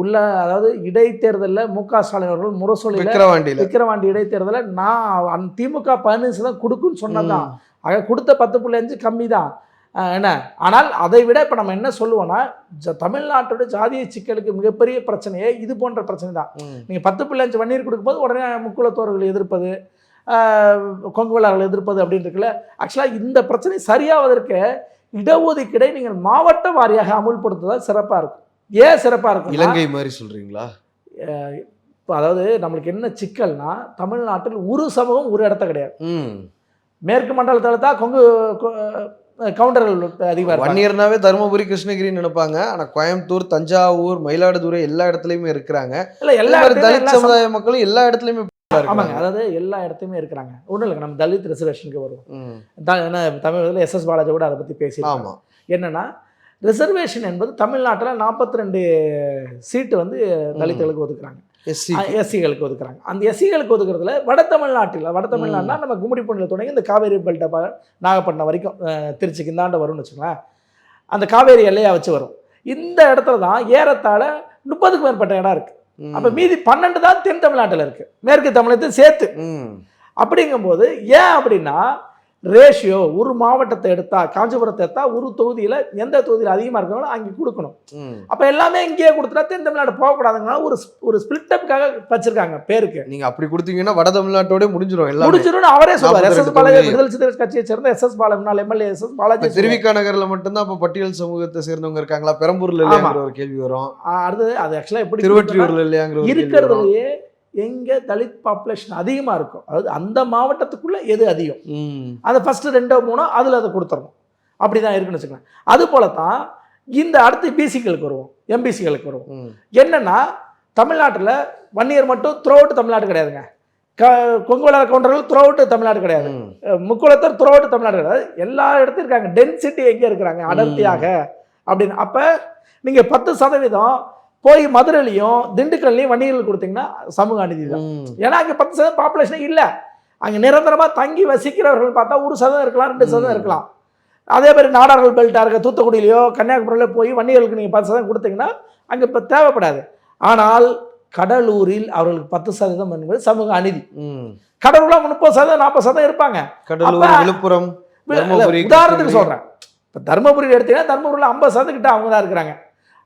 Speaker 1: உள்ள. அதாவது இடைத்தேர்தலில் மு.க. ஸ்டாலின் அவர்கள் முரசொலியில் விக்கிரவாண்டி இடைத்தேர்தலில் நான் திமுக 15% கொடுக்குன்னு சொன்னது தான். ஆக கொடுத்த 10.5 கம்மி தான் என்ன. ஆனால் அதை விட இப்போ நம்ம என்ன சொல்லுவோம்னா, தமிழ்நாட்டோட ஜாதிய சிக்கலுக்கு மிகப்பெரிய பிரச்சனையே இது போன்ற பிரச்சனை தான். நீங்கள் 10.5 வன்னியர் கொடுக்கும்போது உடனே முக்குலத்தோர்கள் எதிர்ப்பது, கொங்குவலார்கள் எதிர்ப்பது அப்படின்னு இருக்குல்ல. ஆக்சுவலாக இந்த பிரச்சனை சரியாவதற்கு இடஒதுக்கீடை நீங்கள் மாவட்ட வாரியாக அமுல்படுத்துவதால் சிறப்பாக இருக்கும். ஏன் சிறப்பாக இருக்கும்?
Speaker 2: இலங்கை மாதிரி சொல்கிறீங்களா?
Speaker 1: அதாவது நம்மளுக்கு என்ன சிக்கல்னா, தமிழ்நாட்டில் ஒரு சமூகம் ஒரு இடத்த கிடையாது. மேற்கு மண்டலத்தில் தான் கொங்கு கவுண்டர்கள் அதிகமாக.
Speaker 2: வன்னியர்னாவே தருமபுரி கிருஷ்ணகிரின்னு நினைப்பாங்க, ஆனால் கோயம்புத்தூர், தஞ்சாவூர், மயிலாடுதுறை எல்லா இடத்துலையுமே இருக்கிறாங்க.
Speaker 1: இல்லை, எல்லா
Speaker 2: தலித் சமுதாய மக்களும் எல்லா இடத்துலையுமே.
Speaker 1: ஆமாங்க, அதாவது எல்லா இடத்துலையுமே இருக்கிறாங்க. ஒன்றும் இல்லைங்க, நம்ம தலித் ரிசர்வேஷனுக்கு வருவோம். ஏன்னா தமிழகத்தில் எஸ்.எஸ். பாலாஜி கூட அதை பற்றி பேசியிருக்காங்க. என்னன்னா, ரிசர்வேஷன் என்பது தமிழ்நாட்டில் 42 சீட்டு வந்து தலித்துகளுக்கு ஒதுக்குறாங்க, எஸ்சிகளுக்கு ஒதுக்குறாங்க. அந்த எஸ்சிகளுக்கு ஒதுக்குறதுல வட தமிழ்நாடுனா நம்ம கும்மிடிப்பூண்டியில் தொடங்கி இந்த காவேரி பெல்ட்டை நாகப்பட்டினம் வரைக்கும் திருச்சிக்கு இந்தாண்ட வரும்னு வச்சுக்கோங்களேன். அந்த காவேரி எல்லையாக வச்சு வரும். இந்த இடத்துல தான் ஏறத்தாழ 30க்கும் மேற்பட்ட இடம் இருக்குது. அப்போ மீதி 12 தான் தென் தமிழ்நாட்டில் இருக்குது, மேற்கு தமிழகத்தையும் சேர்த்து. அப்படிங்கும்போது ஏன் அப்படின்னா, ரேஷியோ ஒரு மாவட்டத்தை எடுத்தா, காஞ்சிபுரத்தை எடுத்தா ஒரு தொகுதியில் எந்த தொகுதியில் அதிகமாக இருக்காங்களோ அங்கே கொடுக்கணும். அப்போ எல்லாமே இங்கேயே கொடுத்துட்டா தென் தமிழ்நாடு போகக்கூடாதுங்கன்னா ஒரு ஸ்பிளிட்டப்புக்காக வச்சிருக்காங்க பேருக்கு.
Speaker 2: நீங்கள் அப்படி கொடுத்தீங்கன்னா வட தமிழ்நாட்டோட முடிஞ்சிடும்
Speaker 1: அவரே சொல்லுவார். எஸ்.எஸ். பாலாஜி விடுதலை சிறுத்தைகள் கட்சியை சேர்ந்த SS. Balaji MLA SS. Balaji.
Speaker 2: Thiruvika நகரில் மட்டும்தான் இப்போ பட்டியல் சமூகத்தை சேர்ந்தவங்க இருக்காங்களா? பெரம்பூர்ல இல்லையாங்கிற ஒரு கேள்வி வரும்.
Speaker 1: அடுத்தது அது ஆக்சுவலாக எப்படி
Speaker 2: திருவொற்றியூர்ல இல்லையாங்கிற
Speaker 1: இருக்கிறதுலையே எங்கே தலித் பாப்புலேஷன் அதிகமாக இருக்கும், அதாவது அந்த மாவட்டத்துக்குள்ளே எது அதிகம், அதை ஃபஸ்ட்டு 2 3 அதில் அதை கொடுத்துடணும். அப்படி தான் இருக்குன்னு வச்சுக்கலாம். அது போல தான் இந்த அடுத்து பிசிகளுக்கு வருவோம், எம்பிசிகளுக்கு வருவோம். என்னென்னா, தமிழ்நாட்டில் வன்னியர் மட்டும் த்ரூஅவுட் தமிழ்நாடு கிடையாதுங்க, கொங்குவலார் கவுண்டர்கள் த்ரூஅவுட் தமிழ்நாடு கிடையாது, முக்குளத்தர் த்ரூஅவுட் தமிழ்நாடு கிடையாது, எல்லா இடத்துலையும் இருக்காங்க. டென்சிட்டி எங்கே இருக்கிறாங்க அடர்த்தியாக அப்படின்னு. அப்போ நீங்கள் 10% போய் மதுரையிலையும் திண்டுக்கல்லையும் வன்னியர்கள் கொடுத்தீங்கன்னா சமூக அநீதி தான். ஏன்னா அங்கே 10% பாப்புலேஷனே இல்லை. அங்கே நிரந்தரமாக தங்கி வசிக்கிறவர்கள் பார்த்தா 1% இருக்கலாம், 2% இருக்கலாம். அதே மாதிரி நாடார்கள் பெல்ட்டாக இருக்க தூத்துக்குடியிலையோ கன்னியாகுமரியிலோ போய் வன்னியர்களுக்கு நீங்கள் 10% கொடுத்தீங்கன்னா அங்கே இப்போ தேவைப்படாது. ஆனால் கடலூரில் அவர்களுக்கு 10% என்பது சமூக அநீதி. கடலூரில் 30% 40% இருப்பாங்க.
Speaker 2: கடலூர், விழுப்புரம்,
Speaker 1: உதாரணத்துக்கு சொல்கிறேன். இப்போ தருமபுரி எடுத்தீங்கன்னா தருமபுரியில் 50% கிட்ட அவங்க தான் இருக்கிறாங்க,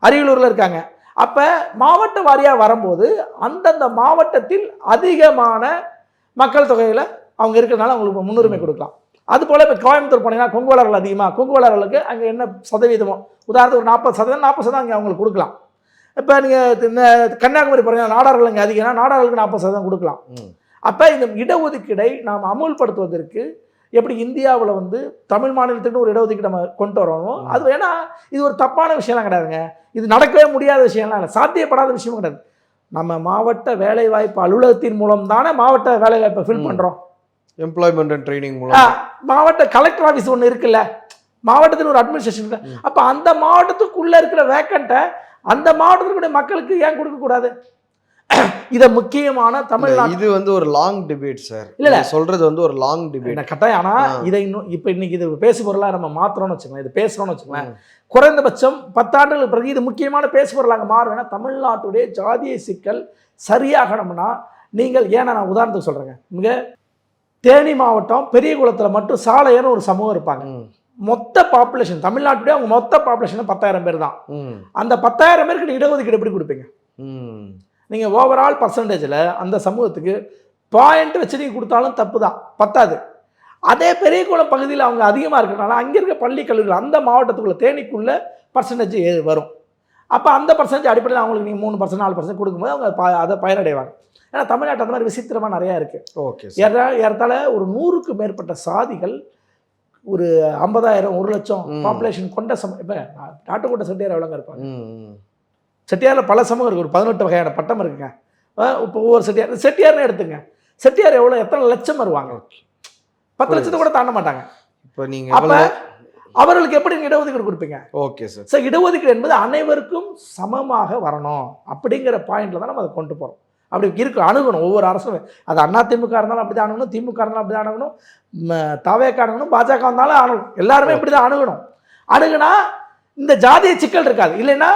Speaker 1: அரியலூரில் இருக்காங்க. அப்போ மாவட்ட வாரியாக வரும்போது அந்தந்த மாவட்டத்தில் அதிகமான மக்கள் தொகையில் அவங்க இருக்கிறதுனால அவங்களுக்கு முன்னுரிமை கொடுக்கலாம். அதுபோல் இப்போ கோயம்புத்தூர் போனீங்கன்னா கொங்குவலார்கள் அதிகமாக, கொங்குவலார்களுக்கு அங்கே என்ன சதவீதமோ உதாரணத்துக்கு ஒரு 40% அங்கே அவங்களுக்கு கொடுக்கலாம். இப்போ நீங்கள் கன்னியாகுமரி போனீங்கன்னா நாடார்கள் அங்கே அதிகம்னா நாடார்களுக்கு 40% கொடுக்கலாம். அப்போ இந்த இடஒதுக்கீடை நாம் அமுல்படுத்துவதற்கு எப்படி இந்தியாவில் வந்து தமிழ் மாநிலத்துக்கு ஒரு இடஒதுக்கீடு நம்ம கொண்டு வரணும். அது ஏன்னா இது ஒரு தப்பான விஷயம்லாம் கிடையாதுங்க, இது நடக்கவே முடியாத விஷயம்லாம் இல்லை, சாத்தியப்படாத விஷயமும் கிடையாது. நம்ம மாவட்ட வேலைவாய்ப்பு அலுவலகத்தின் மூலம் தானே மாவட்ட வேலைவாய்ப்பை ஃபில் பண்ணுறோம்.
Speaker 2: எம்ப்ளாய்மெண்ட் அண்ட் ட்ரைனிங் மூலம்
Speaker 1: மாவட்ட கலெக்டர் ஆஃபீஸ் ஒன்று இருக்குல்ல, மாவட்டத்தில் ஒரு அட்மினிஸ்ட்ரேஷன் இருக்கு. அப்போ அந்த மாவட்டத்துக்குள்ளே இருக்கிற வேக்கண்ட்டை அந்த மாவட்டத்தினுடைய மக்களுக்கு ஏன் கொடுக்கக்கூடாது? இதை முக்கியமான தமிழ்நாடு
Speaker 2: இது வந்து ஒரு லாங் டிபேட் சார்.
Speaker 1: இல்ல
Speaker 2: சொல்றது வந்து ஒரு லாங் டிபேட்
Speaker 1: கட்டாயம். ஆனா இதை இன்னும் இப்போ இன்னைக்கு இது பேசு பொருளாக நம்ம மாத்திரம்னு வச்சுக்கலாம், இது பேசுறோம்னு வச்சுக்கலாம், குறைந்தபட்சம் 10 ஆண்டுகளுக்கு பிறகு இது முக்கியமான பேசு பொருளாக மாறும். ஏன்னா தமிழ்நாட்டுடைய ஜாதிய சிக்கல் சரியாகணும்னா நீங்கள் ஏன்னா நான் உதாரணத்துக்கு சொல்றேங்க, இங்க தேனி மாவட்டம் பெரியகுளத்தில் மட்டும் சாலையன்னு ஒரு சமூகம் இருப்பாங்க. மொத்த பாப்புலேஷன் தமிழ்நாட்டுடைய அவங்க மொத்த பாப்புலேஷன் 10,000 பேர் தான். அந்த 10,000 பேருக்கு இடஒதுக்கீடு எப்படி கொடுப்பீங்க? நீங்கள் ஓவரால் பர்சன்டேஜில் அந்த சமூகத்துக்கு பாயிண்ட் வச்சு நீங்கள் கொடுத்தாலும் தப்பு தான், பத்தாது. அதே பெரியகுளம் பகுதியில் அவங்க அதிகமாக இருக்கிறனால அங்கே இருக்க பள்ளி கல்லூரிகள் அந்த மாவட்டத்துக்குள்ளே தேனிக்குள்ளே பர்சன்டேஜ் வரும். அப்போ அந்த பர்சன்டேஜ் அடிப்படையில் அவங்களுக்கு நீங்கள் 3% 4% கொடுக்கும்போது அவங்க அதை பயனடைவாங்க. ஏன்னா தமிழ்நாட்டு அந்த மாதிரி விசித்திரமாக நிறையா இருக்குது.
Speaker 2: ஓகே,
Speaker 1: ஏறத்தாழ ஒரு 100க்கு மேற்பட்ட சாதிகள், ஒரு 50,000 1,00,000 பாப்புலேஷன் கொண்ட இப்போ நாட்டுக்கோட்டை செட்டியார் எவ்வளோங்க இருப்பாங்க? செட்டியாரில் பல சமூகம் இருக்குது, ஒரு 18 வகையான பட்டம் இருக்குங்க. இப்போ ஒவ்வொரு செட்டியார்னு எடுத்துங்க, செட்டியார் எவ்வளோ எத்தனை லட்சம் வருவாங்க? 10 லட்சத்தை கூட தாண்ட மாட்டாங்க.
Speaker 2: இப்போ நீங்கள் அப்போ
Speaker 1: அவர்களுக்கு எப்படி இடஒதுக்கீடு கொடுப்பீங்க?
Speaker 2: Okay sir.
Speaker 1: சார் இடஒதுக்கீடு என்பது அனைவருக்கும் சமமாக வரணும் அப்படிங்கிற பாயிண்ட்ல தான் நம்ம அதை கொண்டு போகிறோம். அப்படி இருக்கு அணுகணும் ஒவ்வொரு அரசும். அது அதிமுக இருந்தாலும் அப்படி தான் அணுகணும், திமுக இருந்தாலும் அப்படி தான் அணுகணும், தவேக அணுகணும், பாஜக வந்தாலும் அணுகணும், எல்லாருமே இப்படி தான் அணுகணும். அணுகுனா இந்த ஜாதிய சிக்கல் இருக்காது. இல்லைன்னா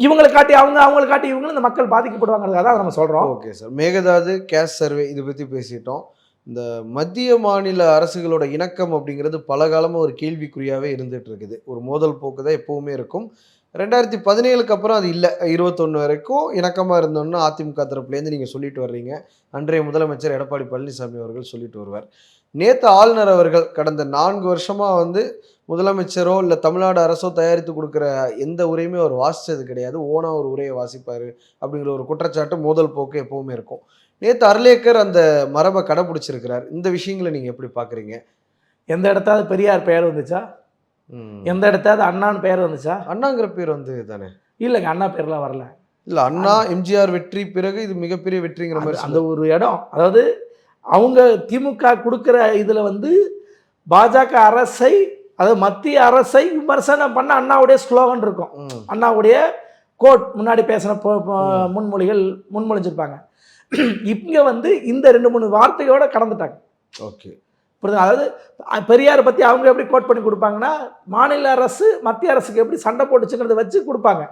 Speaker 1: இவங்களை காட்டி அவங்களை காட்டி இவங்களும் இந்த மக்கள் பாதிக்கப்படுவாங்கிறதுக்காக தான் நம்ம சொல்கிறோம்.
Speaker 2: Okay sir. Mekedatu case survey இதை பற்றி பேசிட்டோம். இந்த மத்திய மாநில அரசுகளோட இணக்கம் அப்படிங்கிறது பல காலமாக ஒரு கேள்விக்குறியாகவே இருந்துகிட்டு இருக்குது. ஒரு மோதல் போக்கு தான் எப்போவுமே இருக்கும். 2017க்கு அப்புறம் அது இல்லை, 21 வரைக்கும் இணக்கமாக இருந்தோன்னு அதிமுக தரப்புலேருந்து நீங்கள் சொல்லிட்டு வர்றீங்க. அன்றைய முதலமைச்சர் எடப்பாடி பழனிசாமி அவர்கள் சொல்லிட்டு வருவார். நேற்று ஆளுநர் அவர்கள் கடந்த 4 வருஷமாக வந்து முதலமைச்சரோ இல்லை தமிழ்நாடு அரசோ தயாரித்து கொடுக்குற எந்த உரையுமே அவர் வாசித்தது கிடையாது. ஓனாக ஒரு உரையை வாசிப்பார் அப்படிங்கிற ஒரு குற்றச்சாட்டு மோதல் போக்கு எப்போவுமே இருக்கும். நேற்று அர்லேக்கர் அந்த மரபை கடைப்பிடிச்சிருக்கிறார். இந்த விஷயங்களை நீங்கள் எப்படி பார்க்குறீங்க?
Speaker 1: எந்த இடத்தாவது பெரியார் பெயர் வந்துச்சா? எந்த இடத்தாவது அண்ணான்னு பெயர் வந்துச்சா?
Speaker 2: அண்ணாங்கிற பேர் வந்து தானே?
Speaker 1: இல்லைங்க, அண்ணா பேர்லாம் வரல.
Speaker 2: இல்லை, அண்ணா எம்ஜிஆர் வெற்றி பிறகு இது மிகப்பெரிய வெற்றிங்கிற மாதிரி
Speaker 1: அந்த ஒரு இடம். அதாவது அவங்க திமுக கொடுக்குற இதில் வந்து பாஜக அரசை, அதாவது மத்திய அரசை விமர்சனம் பண்ண அண்ணாவுடைய ஸ்லோகன் இருக்கும், அண்ணாவுடைய கோட் முன்னாடி பேசின முன்மொழிஞ்சிருப்பாங்க. இங்கே வந்து இந்த 2-3 வார்த்தையோட கடந்துட்டாங்க.
Speaker 2: ஓகே,
Speaker 1: புரியுது? அதாவது பெரியாரை பற்றி அவங்க எப்படி கோட் பண்ணி கொடுப்பாங்கன்னா, மாநில அரசு மத்திய அரசுக்கு எப்படி சண்டை போட்டுச்சுங்கிறத வச்சு கொடுப்பாங்க.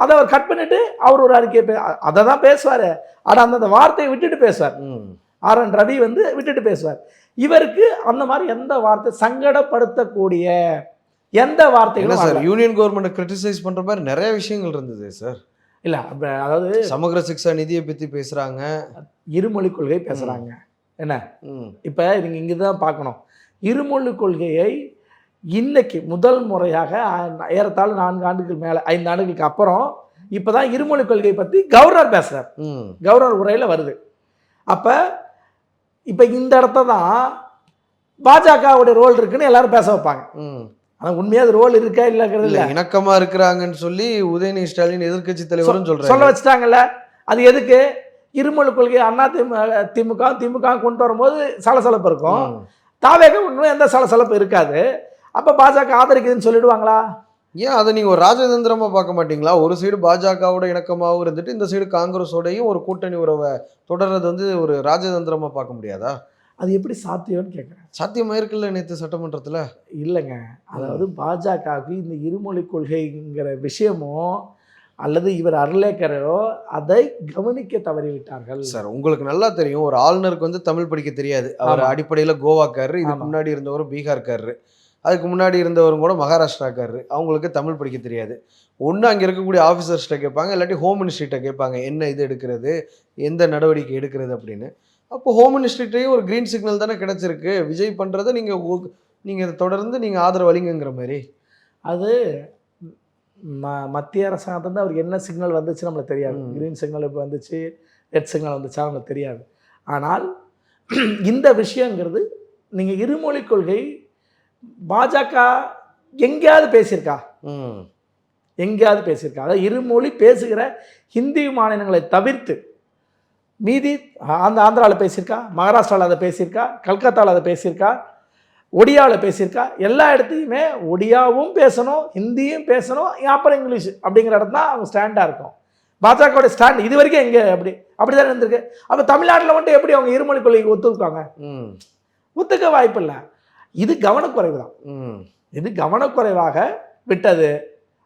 Speaker 1: அதை அவர் கட் பண்ணிட்டு அவர் ஒரு அறிக்கையை அதை தான் பேசுவார். ஆனால் அந்த வார்த்தையை விட்டுட்டு பேசுவார். RN ரவி வந்து விட்டுட்டு பேசுவார். இவருக்கு அந்த மாதிரி எந்த வார்த்தை சங்கடப்படுத்தக்கூடிய எந்த வார்த்தைகளும்
Speaker 2: சார் யூனியன் கவர்மெண்ட் கிரிட்டிசைஸ் பண்ணுற மாதிரி நிறைய விஷயங்கள் இருந்தது சார்.
Speaker 1: இல்லை, அதாவது
Speaker 2: சமூக சிக்ஷா நிதியை பற்றி பேசுகிறாங்க,
Speaker 1: இருமொழி கொள்கை பேசுகிறாங்க. என்ன இப்போ நீங்கள் இங்கே தான் பார்க்கணும், இருமொழி கொள்கையை இன்னைக்கு முதல் முறையாக ஏறத்தாழ 4 ஆண்டுகள் மேலே 5 ஆண்டுகளுக்கு அப்புறம் இப்போ தான் இருமொழி கொள்கையை பற்றி கவர்னர் பேசுகிறார். கவர்னர் உரையில் வருது. அப்போ இப்போ இந்த இடத்த தான் பாஜகவுடைய ரோல் இருக்குன்னு எல்லாரும் பேச வைப்பாங்க. ஆனால் உண்மையாக அது ரோல் இருக்கா இல்லைங்கிறது இல்லை.
Speaker 2: இணக்கமாக இருக்கிறாங்கன்னு சொல்லி உதயநிதி ஸ்டாலின் எதிர்கட்சி தலைவரும் சொல்ல
Speaker 1: வச்சுட்டாங்கல்ல. அது எதுக்கு? இருமொழி கொள்கை அண்ணா திமுக கொண்டு வரும்போது சலசலப்பு இருக்கும், தாவேக ஒன்றும் எந்த சலசலப்பு இருக்காது. அப்போ பாஜக ஆதரிக்குதுன்னு சொல்லிடுவாங்களா?
Speaker 2: ஏன் அதை நீங்கள் ஒரு ராஜதந்திரமாக பார்க்க மாட்டீங்களா? ஒரு சைடு பாஜகவோட இணக்கமாகவும் இருந்துட்டு இந்த சைடு காங்கிரஸோடையும் ஒரு கூட்டணி உறவை தொடர்றது வந்து ஒரு ராஜதந்திரமாக பார்க்க முடியாதா?
Speaker 1: அது எப்படி சாத்தியம்னு கேட்குறேன்.
Speaker 2: சாத்தியமாக இருக்குல்ல நேற்று சட்டமன்றத்தில்?
Speaker 1: இல்லைங்க, அதாவது பாஜகவுக்கு இந்த இருமொழி கொள்கைங்கிற விஷயமும் அல்லது இவர் அர்லேக்கரோ அதை கவனிக்க தவறிவிட்டார்கள்.
Speaker 2: சார், உங்களுக்கு நல்லா தெரியும், ஒரு ஆளுநருக்கு வந்து தமிழ் படிக்க தெரியாது. அவர் அடிப்படையில் கோவாக்காரரு, இதுக்கு முன்னாடி இருந்தவர் பீகார்காரரு, அதுக்கு முன்னாடி இருந்தவரும் கூட மகாராஷ்டிராக்காரரு. அவங்களுக்கு தமிழ் படிக்க தெரியாது. ஒன்று அங்கே இருக்கக்கூடிய ஆஃபீஸர்ஸ்கிட்ட கேட்பாங்க, இல்லாட்டி ஹோம் மினிஸ்ட்ரிகிட்ட கேட்பாங்க என்ன இது எடுக்கிறது, எந்த நடவடிக்கை எடுக்கிறது அப்படின்னு. அப்போ ஹோம் மினிஸ்ட்ரிகிட்டையும் ஒரு க்ரீன் சிக்னல் தானே கிடச்சிருக்கு, விஜய் பண்ணுறதை நீங்கள் தொடர்ந்து நீங்கள் ஆதரவு அளிங்கிற மாதிரி.
Speaker 1: அது மத்திய அரசாங்கத்திலேருந்து அவருக்கு என்ன சிக்னல் வந்துச்சு நம்மளுக்கு தெரியாது. க்ரீன் சிக்னல் இப்போ வந்துச்சு, ரெட் சிக்னல் வந்துச்சா நம்மளுக்கு தெரியாது. ஆனால் இந்த விஷயங்கிறது நீங்கள் இருமொழி கொள்கை பாஜக எங்கேயாவது பேசியிருக்கா? எங்கேயாவது பேசியிருக்கா? அதாவது இருமொழி பேசுகிற ஹிந்தி மாநிலங்களை தவிர்த்து மீதி ஆந்திராவில் பேசியிருக்கா, மகாராஷ்டிராவில் அதை பேசியிருக்கா, கல்கத்தாவில் அதை பேசியிருக்கா, ஒடியாவில் பேசியிருக்கா. எல்லா இடத்தையுமே ஒடியாவும் பேசணும், ஹிந்தியும் பேசணும், அப்புறம் இங்கிலீஷ் அப்படிங்கிற இடம் தான் அவங்க ஸ்டாண்டாக இருக்கும். பாஜகவோட ஸ்டாண்ட் இது வரைக்கும் எங்கே அப்படி தான் இருந்திருக்கு. அப்போ தமிழ்நாட்டில் வந்துட்டு எப்படி அவங்க இருமொழி கொள்கைக்கு ஒத்துக்காங்க? ஒத்துக்க வாய்ப்பு இல்லை. இது கவனக்குறைவு தான். இது கவனக்குறைவாக விட்டது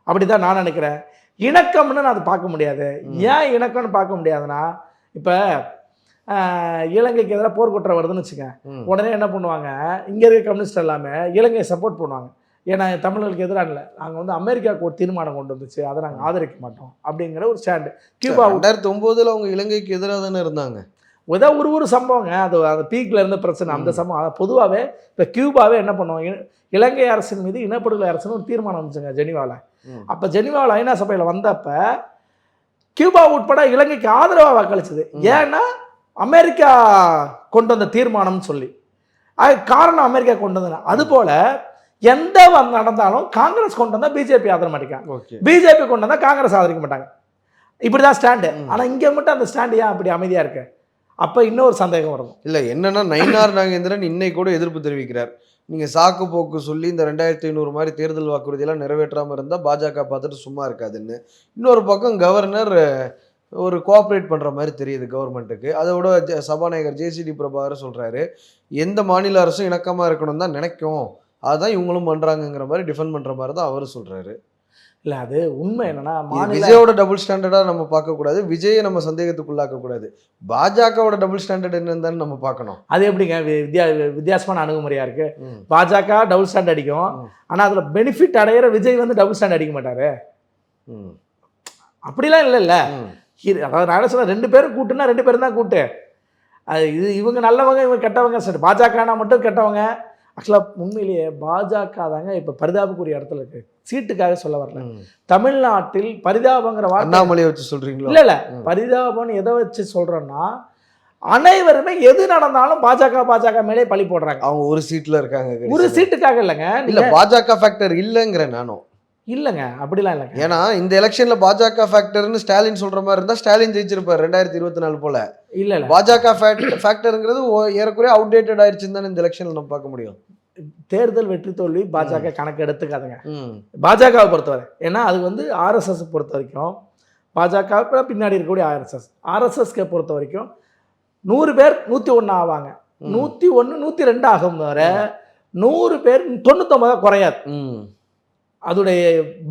Speaker 1: அப்படி தான் நான் நினைக்கிறேன். இணக்கம்னு நான் அதை பார்க்க முடியாது. ஏன் இணக்கம்னு பார்க்க முடியாதுன்னா, இப்போ இலங்கைக்கு எதிராக போர்க்குற்றம் வருதுன்னு வச்சுக்க, உடனே என்ன பண்ணுவாங்க, இங்கே இருக்க கம்யூனிஸ்ட் எல்லாமே இலங்கையை சப்போர்ட் பண்ணுவாங்க. ஏன்னா தமிழர்களுக்கு எதிராக இல்லை, நாங்கள் வந்து அமெரிக்காவுக்கு ஒரு தீர்மானம் கொண்டு வந்துச்சு, அதை நாங்கள் ஆதரிக்க மாட்டோம் அப்படிங்கிற ஒரு ஸ்டாண்டு. கியூபா
Speaker 2: 2009 அவங்க இலங்கைக்கு எதிராக தானே இருந்தாங்க.
Speaker 1: ஏதாவது ஒரு சம்பவங்க, அது அந்த பீக்கில் இருந்த பிரச்சனை, அந்த சம்பவம். பொதுவாகவே இப்போ கியூபாவே என்ன பண்ணுவாங்க, இலங்கை அரசின் மீது இனப்படுகொலை அரசுன்னு ஒரு தீர்மானம் வந்துச்சுங்க ஜெனீவாவில். அப்போ ஜெனீவாவில் ஐநா சபையில் வந்தப்போ கியூபா உட்பட இலங்கைக்கு ஆதரவாக வாக்களிச்சது. ஏன்னா அமெரிக்கா கொண்டு வந்த தீர்மானம்னு சொல்லி. அது காரணம் அமெரிக்கா கொண்டு வந்தது. அதுபோல் எந்த நடந்தாலும் காங்கிரஸ் கொண்டு வந்தால் பிஜேபி ஆதரிக்க மாட்டாங்க, பிஜேபி கொண்டு வந்தால் காங்கிரஸ் ஆதரிக்க மாட்டாங்க. இப்படி தான் ஸ்டாண்டு. ஆனால் இங்கே மட்டும் அந்த ஸ்டாண்டு ஏன் அப்படி அமைதியாக இருக்கு? அப்போ இன்னொரு சந்தேகம் வரும்.
Speaker 2: இல்லை என்னன்னா, நயினார் நாகேந்திரன் இன்னைக்கு கூட எதிர்ப்பு தெரிவிக்கிறார். நீங்கள் சாக்கு போக்கு சொல்லி இந்த 2500 மாதிரி தேர்தல் வாக்குறுதியெல்லாம் நிறைவேற்றாமல் இருந்தால் பாஜக பார்த்துட்டு சும்மா இருக்காதுன்னு. இன்னொரு பக்கம் கவர்னர் ஒரு கோஆப்ரேட் பண்ணுற மாதிரி தெரியுது கவர்மெண்ட்டுக்கு. அதோட சபாநாயகர் ஜேசிடி பிரபாகர் சொல்கிறாரு, எந்த மாநில அரசும் இணக்கமாக இருக்கணும் தான் நினைக்கும், அதுதான் இவங்களும் பண்ணுறாங்கங்கிற மாதிரி டிஃபெண்ட் பண்ணுற மாதிரி தான் அவர் சொல்கிறாரு.
Speaker 1: இல்லை, அது உண்மை என்னன்னா,
Speaker 2: விஜயோட டபுள் ஸ்டாண்டர்டாக நம்ம பார்க்கக்கூடாது, விஜயை நம்ம சந்தேகத்துக்குள்ளாக்கக்கூடாது. பாஜகவோட டபுள் ஸ்டாண்டர்ட் என்னன்னு நம்ம பார்க்கணும்.
Speaker 1: அது எப்படிங்க வித்தியாசமான அணுகுமுறையாக இருக்குது? பாஜக டபுள் ஸ்டாண்ட் அடிக்கும், ஆனால் அதில் பெனிஃபிட் அடைகிற விஜய் வந்து டபுள் ஸ்டாண்ட் அடிக்க மாட்டார். அப்படிலாம் இல்லைல்ல. அதாவது நான் சொல்ல, 2 பேரும் கூட்டுனா 2 பேரும் தான் கூட்டு. அது இவங்க நல்லவங்க, இவங்க கெட்டவங்க. சரி, பாஜகனா மட்டும் கெட்டவங்க. ஆக்சுவலாக உண்மையிலேயே பாஜக தாங்க இப்போ பரிதாபக்குரிய இடத்துல இருக்கு. சீட்டுக்காக சொல்ல வரல. தமிழ்நாட்டில் பரிதாபங்கிற வார்த்தை
Speaker 2: அண்ணாமலையை வச்சு சொல்றீங்களா?
Speaker 1: இல்லை, பரிதாபம்னு எதை வச்சு சொல்றோன்னா, அனைவருமே எது நடந்தாலும் பாஜக மேலே பழி போடுறாங்க.
Speaker 2: அவங்க ஒரு சீட்ல இருக்காங்க,
Speaker 1: ஒரு சீட்டுக்காக இல்லைங்க.
Speaker 2: இல்ல பாஜக ஃபேக்டர் இல்லைங்கிற நானும்
Speaker 1: இல்லைங்க, அப்படிலாம் இல்லைங்க.
Speaker 2: ஏன்னா இந்த எலெக்ஷன்ல பாஜக ஃபேக்டர்னு ஸ்டாலின் சொல்ற மாதிரி இருந்தா ஸ்டாலின் ஜெயிச்சிருப்பாரு 2024 போல.
Speaker 1: இல்ல
Speaker 2: பாஜக ஃபேக்டருங்கிறது ஏறக்குறைய அவுடேட்டட் ஆயிடுச்சுன்னு தானே இந்த எலெக்ஷன்ல நம்ம பார்க்க முடியும்.
Speaker 1: தேர்தல் வெற்றி தோல்வி பாஜக கணக்கு எடுத்துக்காதுங்க பாஜகவை பொறுத்தவரை. ஏன்னா அது வந்து ஆர்எஸ்எஸ் பொறுத்த வரைக்கும், பாஜக பின்னாடி இருக்கக்கூடிய ஆர்எஸ்எஸ்கே பொறுத்த வரைக்கும் 100 பேர் 101 ஆவாங்க, 101 102 ஆகும் வர 100 பேர் 99 குறையாது. அதோடைய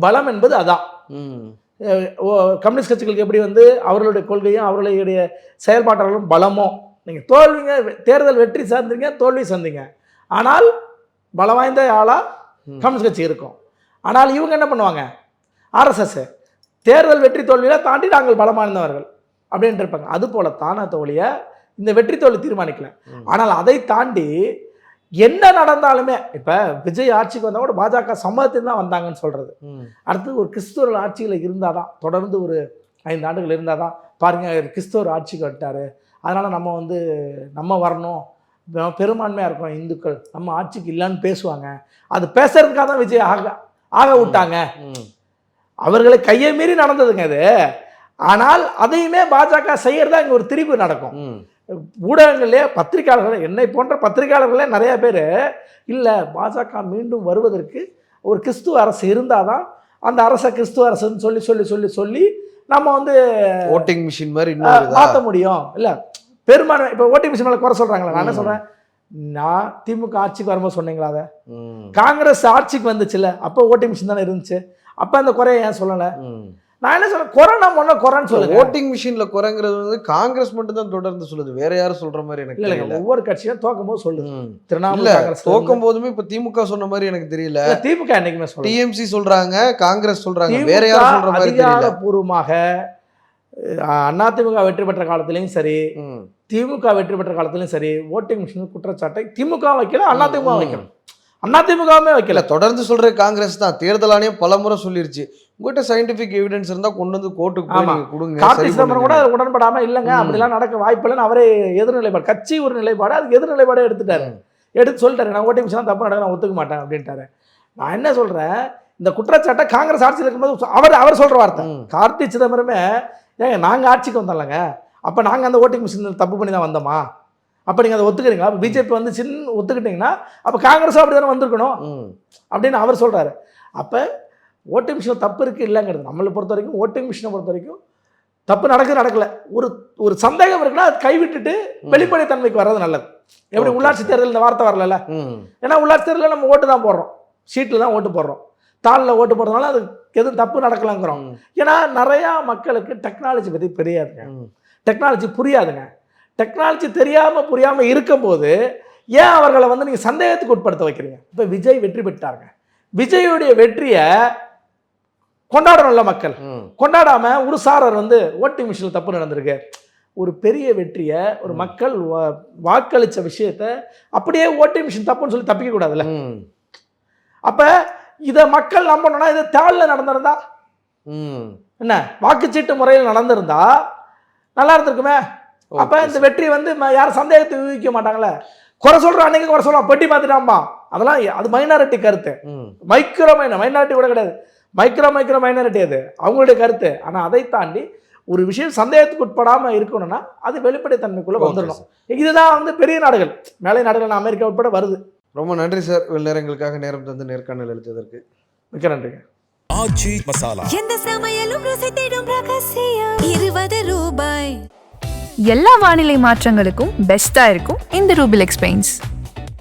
Speaker 1: பலம் என்பது அதான். கம்யூனிஸ்ட் கட்சிகளுக்கு எப்படி வந்து அவர்களுடைய கொள்கையும் அவர்களுடைய செயல்பாட்டாளர்களும் பலமோ, நீங்கள் தோல்விங்க, தேர்தல் வெற்றி சார்ந்தீங்க, தோல்வி சந்திங்க, ஆனால் பலம் வாய்ந்த ஆளாக கம்யூனிஸ்ட் கட்சி இருக்கும். ஆனால் இவங்க என்ன பண்ணுவாங்க, ஆர்எஸ்எஸ் தேர்தல் வெற்றி தோல்வியில் தாண்டி நாங்கள் பலமானவர்கள் அப்படின்ட்டு இருப்பாங்க. அது போல தானே தோல்வியை இந்த வெற்றி தோல்வி தீர்மானிக்கல. ஆனால் அதை தாண்டி என்ன நடந்தாலுமே, இப்போ விஜய் ஆட்சிக்கு வந்தால் கூட பாஜக சம்மதத்தில் தான் வந்தாங்கன்னு சொல்கிறது. அடுத்து ஒரு கிறிஸ்துவர் ஆட்சியில் இருந்தால் தான், தொடர்ந்து ஒரு 5 ஆண்டுகள் இருந்தால் தான், பாருங்கள் கிறிஸ்துவர் ஆட்சிக்கு வந்துட்டார், அதனால் நம்ம வந்து நம்ம வரணும், பெரும்பான்மையாக இருக்கோம் இந்துக்கள், நம்ம ஆட்சிக்கு இல்லைன்னு பேசுவாங்க. அது பேசுறதுக்காக தான் விஜய் ஆக விட்டாங்க. அவர்களை கையை மீறி நடந்ததுங்க அது. ஆனால் அதையுமே பாஜக செய்யறதா இங்கே ஒரு திரிவு நடக்கும். ஊடகங்களே பத்திரிகையாளர்கள், என்னை போன்ற பத்திரிகையாளர்களே நிறைய பேர், இல்லை பாஜக மீண்டும் வருவதற்கு ஒரு கிறிஸ்துவ அரசு இருந்தால் தான் அந்த அரசை கிறிஸ்துவ அரசுன்னு சொல்லி சொல்லி சொல்லி சொல்லி நம்ம வந்து
Speaker 2: ஓட்டிங் மிஷின் மாதிரி
Speaker 1: மாற்ற முடியும். இல்லை பெரும்பான்மை இப்போ ஓட்டிங் மிஷின் மேலே குறை சொல்கிறாங்களே, நான் என்ன சொல்கிறேன், நான் திமுக ஆட்சிக்கு வரும்போது சொன்னீங்களா, அதை காங்கிரஸ் ஆட்சிக்கு வந்துச்சுல்ல, அப்போ ஓட்டிங் மிஷின் தானே இருந்துச்சு, அப்போ அந்த குறையை ஏன் சொல்லலை? நான் என்ன சொல்றேன், கொரோனா முன்ன குறைன்னு சொல்லுங்க.
Speaker 2: ஓட்டிங் மிஷின்ல குறைங்கிறது வந்து காங்கிரஸ் மட்டும் தான் தொடர்ந்து சொல்லுது, வேற யாரும் சொல்ற மாதிரி எனக்கு தெரியல.
Speaker 1: ஒவ்வொரு கட்சியும் தோக்கும் போது சொல்லுது.
Speaker 2: திரிணாமுல் காங்கிரஸ் தோக்கும் போதுமே இப்ப திமுக சொன்ன மாதிரி எனக்கு தெரியல.
Speaker 1: திமுக என்னைக்குமே சொல்ல,
Speaker 2: டிஎம்சி சொல்றாங்க, காங்கிரஸ் சொல்றாங்க, வேற யாரும் சொல்ற மாதிரி தெரியல.
Speaker 1: அதிகாரப்பூர்வமாக அதிமுக வெற்றி பெற்ற காலத்திலையும் சரி, திமுக வெற்றி பெற்ற காலத்திலையும் சரி, ஓட்டிங் மிஷின் குற்றச்சாட்டை திமுக வைக்கல, அதிமுக வைக்கல, அதிமுகவுமே வைக்கல.
Speaker 2: தொடர்ந்து சொல்ற காங்கிரஸ் தான். தேர்தல் ஆணையம் பலமுறை சொல்லிருச்சு, உங்கள்கிட்ட சயின்டிபிக் எவிடன்ஸ் இருந்தா கொண்டு வந்து கோர்ட்டுக்கு கொடுங்க.
Speaker 1: கார்த்தி சிதம்பரம் கூட உடன்படாம இல்லைங்க அப்படிலாம் நடக்க வாய்ப்பு இல்லைன்னு அவரே எதிர்நிலைப்பாடு, கட்சி ஒரு நிலைப்பாடு, அதுக்கு எதிர்நிலைப்பாடே எடுத்துட்டாரு. எடுத்து சொல்லிட்டாரு, நான் ஓட்டிங் மிஷின் தப்பு நடக்க நான் ஒத்துக்க மாட்டேன் அப்படின்ட்டாரு. நான் என்ன சொல்றேன், இந்த குற்றச்சாட்டை காங்கிரஸ் ஆட்சியில் இருக்கும்போது அவர் சொல்ற வார்த்தை, கார்த்தி சிதம்பரமே ஏங்க நாங்கள் ஆட்சிக்கு வந்தோம்லங்க, அப்போ நாங்கள் அந்த ஓட்டிங் மிஷின் தப்பு பண்ணி தான் வந்தோமா? அப்போ நீங்கள் அதை ஒத்துக்கிறீங்களா? அப்போ பிஜேபி வந்து சின்ன ஒத்துக்கிட்டிங்கன்னா அப்போ காங்கிரஸும் அப்படி தானே வந்திருக்கணும் அப்படின்னு அவர் சொல்கிறாரு. அப்போ ஓட்டிங் மிஷினில் தப்பு இருக்குது இல்லைங்கிறது நம்மளை பொறுத்த வரைக்கும், ஓட்டிங் மிஷினை பொறுத்த வரைக்கும் தப்பு நடக்கலை. ஒரு சந்தேகம் இருக்குன்னா அது கைவிட்டுட்டு வெளிப்படைத்தன்மைக்கு வர்றது நல்லது. எப்படி உள்ளாட்சி தேர்தல் இந்த வார்த்தை வரல, ஏன்னா உள்ளாட்சி தேர்தலில் நம்ம ஓட்டு தான் போடுறோம், ஷீட்டில் தான் ஓட்டு போடுறோம், தாளில் ஓட்டு போடுறதுனால அது எதுவும் தப்பு நடக்கலாங்கிறோம். ஏன்னா நிறையா மக்களுக்கு டெக்னாலஜி பற்றி தெரியாதுங்க, டெக்னாலஜி புரியாதுங்க. டெக்னாலஜி புரியாமல் இருக்கும்போது ஏன் அவர்களை வந்து நீங்கள் சந்தேகத்துக்கு உட்படுத்த வைக்கிறீங்க? இப்போ விஜய் வெற்றி பெற்றாருங்க, விஜயுடைய வெற்றியை கொண்டாடணும்ல மக்கள். கொண்டாடாம ஒரு சாரர் வந்து ஓட்டிங் மிஷினில் தப்பு நடந்திருக்கு, ஒரு பெரிய வெற்றியை ஒரு மக்கள் வாக்களித்த விஷயத்த அப்படியே ஓட்டிங் மிஷின் தப்புன்னு சொல்லி தப்பிக்க கூடாதுல்ல. அப்ப இதை மக்கள் நம்பணும்னா இது தாளில் நடந்திருந்தா என்ன, வாக்குச்சீட்டு முறையில் நடந்திருந்தா நல்லா இருந்திருக்குமே. அப்ப இந்த வெற்றி வந்து யாரும் சந்தேகத்தை ஊகிக்க மாட்டாங்களே. குறை சொல்றோம், அன்னைக்கு குறை சொல்றோம், பெட்டி மாத்திட்டாமா, அதெல்லாம் அது மைனாரிட்டி கருத்து. மைனாரிட்டி கூட கிடையாது, மைக்ரோ மைனாரிட்டி, அது அவங்களுடைய கருத்து. ஆனால் அதை தாண்டி ஒரு விஷயம் சந்தேகத்துக்கு உட்படாமல் இருக்கணும்னா அது வெளிப்படைத்தன்மைக்குள்ளே வந்துடணும். இதுதான் வந்து பெரிய நாடுகள், மேலை நாடுகள், அமெரிக்கா உட்பட வருது.
Speaker 2: ரொம்ப நன்றி சார், இவ்வளவு நேரங்களுக்காக நேரம் தந்து நேர்காணல் அளித்ததற்கு
Speaker 1: மிக்க நன்றிங்க.
Speaker 3: ஆச்சி மசாலா,
Speaker 4: எந்த சமையலும் ருசி தேடும் ரகசியம் 20 ரூபாய்.
Speaker 5: எல்லா வானிலை மாற்றங்களுக்கும் பெஸ்டா இருக்கும் இந்த ரூபிலெக்ஸ் பெயிண்ட்ஸ்.